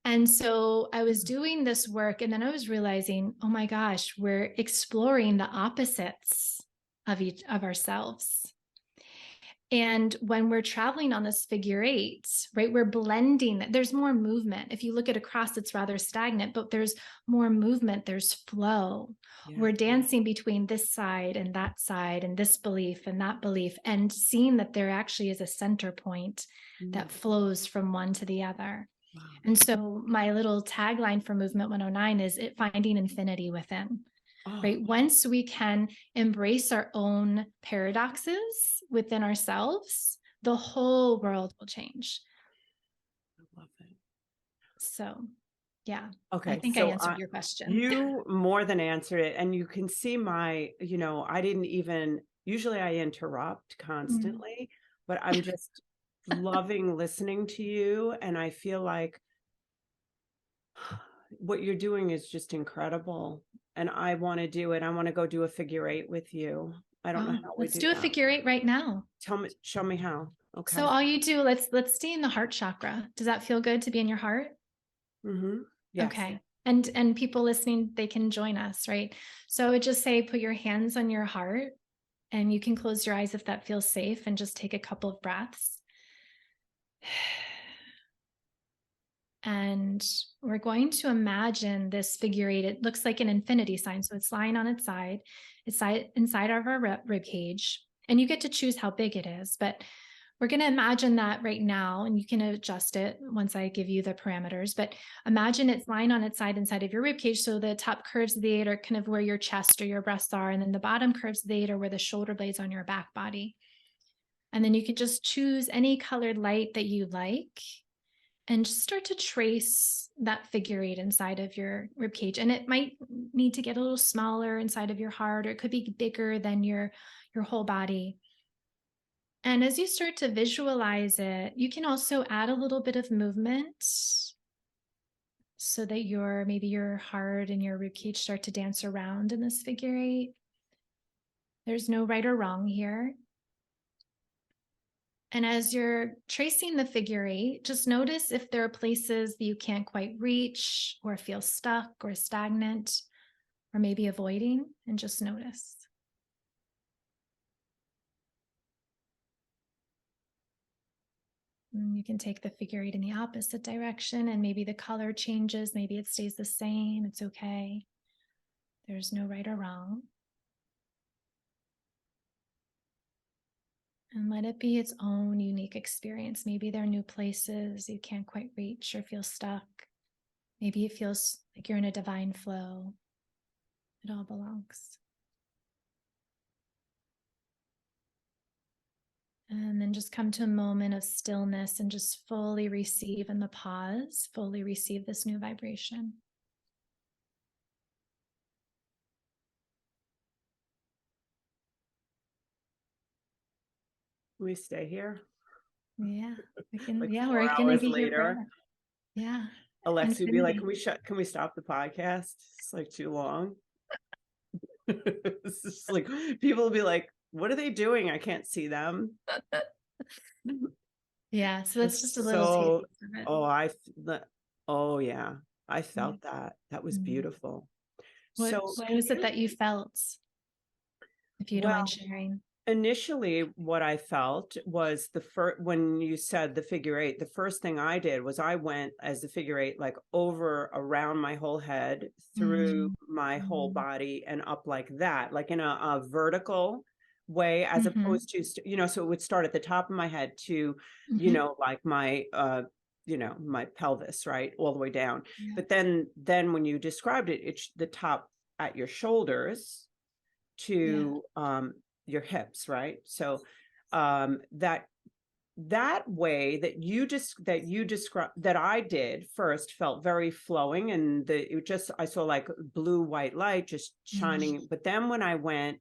And so I was doing this work, and then I was realizing, oh my gosh, we're exploring the opposites of ourselves. And when we're traveling on this figure 8, right, we're blending. There's more movement. If you look at a cross, it's rather stagnant, but there's more movement. There's flow. We're dancing between this side and this belief and that belief, and seeing that there actually is a center point that flows from one to the other. Wow. And so my little tagline for Movement 109 is finding infinity within. Right. Once we can embrace our own paradoxes within ourselves, the whole world will change. I love it. So, yeah. Okay. I think I answered your question. You more than answered it. And you can see I didn't even, usually I interrupt constantly, but I'm just loving listening to you. And I feel like what you're doing is just incredible. And I want to do it. I want to go do a figure 8 with you. I don't know how we do. Let's do a figure 8 right now. Show me how. Okay. So all you do, let's stay in the heart chakra. Does that feel good to be in your heart? Yes. Okay. And people listening, they can join us, right? So I would just say, put your hands on your heart, and you can close your eyes if that feels safe, and just take a couple of breaths. And we're going to imagine this figure 8. It looks like an infinity sign. So it's lying on its side. It's inside of our rib cage. And you get to choose how big it is. But we're going to imagine that right now. And you can adjust it once I give you the parameters. But imagine it's lying on its side inside of your rib cage. So the top curves of the 8 are kind of where your chest or your breasts are. And then the bottom curves of the 8 are where the shoulder blades on your back body. And then you could just choose any colored light that you like, and just start to trace that figure 8 inside of your rib cage. And it might need to get a little smaller inside of your heart, or it could be bigger than your whole body. And as you start to visualize it, you can also add a little bit of movement so that maybe your heart and your rib cage start to dance around in this figure 8. There's no right or wrong here. And as you're tracing the figure 8, just notice if there are places that you can't quite reach, or feel stuck or stagnant, or maybe avoiding, and just notice. And you can take the figure eight in the opposite direction, and maybe the color changes. Maybe it stays the same. It's okay. There's no right or wrong. And let it be its own unique experience. Maybe there are new places you can't quite reach or feel stuck. Maybe it feels like you're in a divine flow. It all belongs. And then just come to a moment of stillness and just fully receive in the pause, fully receive this new vibration. We stay here. Yeah, we can. Like Yeah, 4 we're going to hours be here later. forever. Yeah. Alexa would be like, Infinity. can we stop the podcast? It's like too long. It's just like, people will be like, what are they doing? I can't see them. Yeah, so that's just a little So, taste of it. oh yeah, I felt that. That was Mhm. beautiful. What So was it that you felt, if you don't well, mind sharing? initially what I felt was when you said the figure eight, the first thing I did was I went as the figure eight, like over around my whole head, through my whole body and up like that, like in a vertical way, as opposed to, so it would start at the top of my head to, like my, my pelvis, right, all the way down. Yeah. But then when you described it, it's the top at your shoulders to your hips, right? So that way that you describe, that I did first, felt very flowing, and I saw like blue white light just shining. But then when I went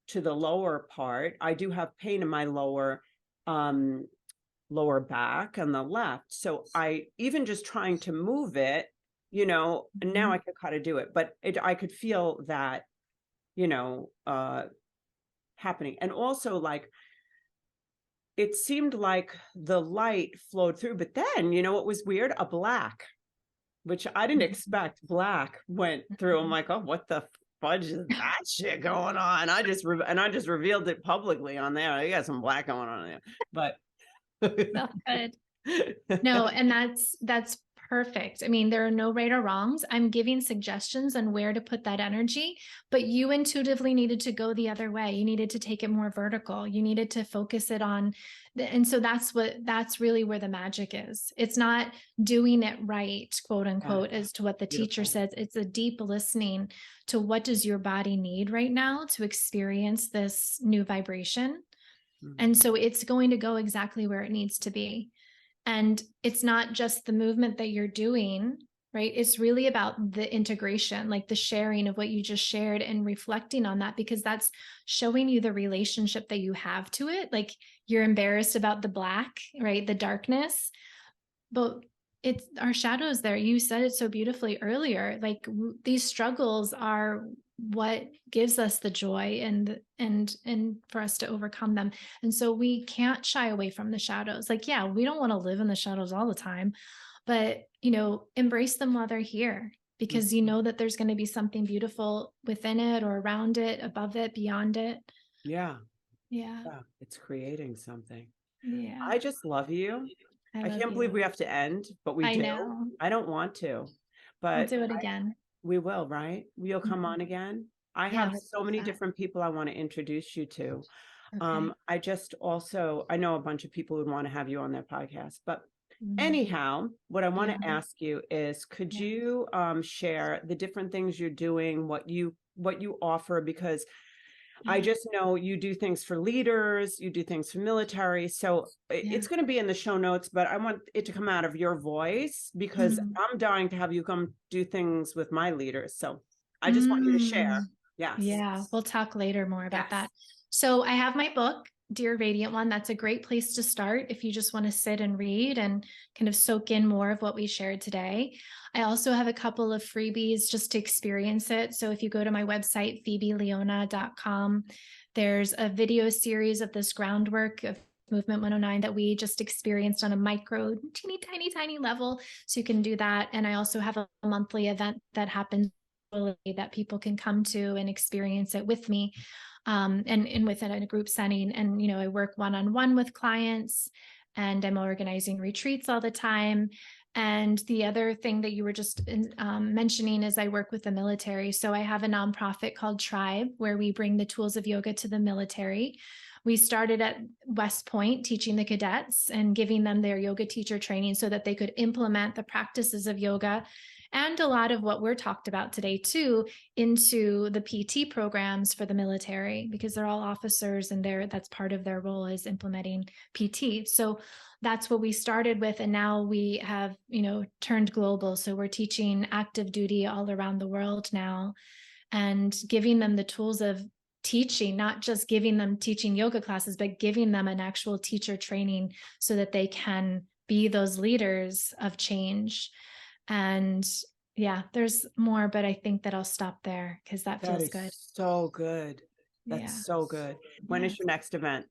to the lower part, I do have pain in my lower back on the left. So I, even just trying to move it, and now I could kind of do it, but I could feel that, happening. And also, like, it seemed like the light flowed through, but then, what was weird? A black, which I didn't expect, black went through. I'm like, oh, what the fudge is that shit going on? I just revealed it publicly on there. I got some black going on there, but Felt good. No, and that's perfect. I mean, there are no right or wrongs. I'm giving suggestions on where to put that energy, but you intuitively needed to go the other way. You needed to take it more vertical. You needed to focus it on and so that's really where the magic is. It's not doing it right, quote unquote, as to what the teacher says. It's a deep listening to what does your body need right now to experience this new vibration. And so it's going to go exactly where it needs to be. And it's not just the movement that you're doing, right? It's really about the integration, like the sharing of what you just shared and reflecting on that, because that's showing you the relationship that you have to it. Like, you're embarrassed about the black, right? The darkness, but it's our shadows there. You said it so beautifully earlier. Like, these struggles are what gives us the joy and for us to overcome them. And so we can't shy away from the shadows. Like, yeah, we don't want to live in the shadows all the time, but embrace them while they're here, because you know that there's going to be something beautiful within it or around it, above it, beyond it. Yeah. Yeah. It's creating something. Yeah. I just love you. I can't believe we have to end, but we do. Know. I don't want to, but we'll do it again. We will, right? You'll come on again. I have so many different people I want to introduce you to. Okay. I just also, I know a bunch of people would want to have you on their podcast, but anyhow, what I want to ask you is, could you share the different things you're doing, what you offer? Because I just know you do things for leaders, you do things for military. So it's going to be in the show notes, but I want it to come out of your voice, because I'm dying to have you come do things with my leaders. So I just want you to share. Yes. Yeah, we'll talk later more about that. So I have my book, Dear Radiant One. That's a great place to start if you just want to sit and read and kind of soak in more of what we shared today. I also have a couple of freebies just to experience it. So if you go to my website, phoebeleona.com, there's a video series of this groundwork of Movement 109 that we just experienced on a micro, tiny level. So you can do that. And I also have a monthly event that happens that people can come to and experience it with me, and within a group setting. And I work one-on-one with clients, and I'm organizing retreats all the time. And the other thing that you were just mentioning is I work with the military. So I have a nonprofit called Tribe, where we bring the tools of yoga to the military. We started at West Point teaching the cadets and giving them their yoga teacher training so that they could implement the practices of yoga and a lot of what we're talked about today too into the PT programs for the military, because they're all officers and that's part of their role is implementing PT. So that's what we started with. And now we have, turned global. So we're teaching active duty all around the world now and giving them the tools of teaching, not just giving them teaching yoga classes, but giving them an actual teacher training so that they can be those leaders of change. And yeah, there's more, but I think that I'll stop there because that feels good. So good. That's so good. When is your next event?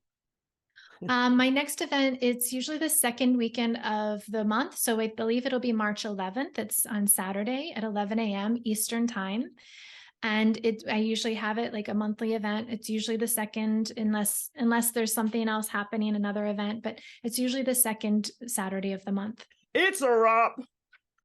My next event, it's usually the second weekend of the month. So I believe it'll be March 11th. It's on Saturday at 11 a.m. Eastern time. And I usually have it like a monthly event. It's usually the second, unless there's something else happening, another event, but it's usually the second Saturday of the month. It's a wrap.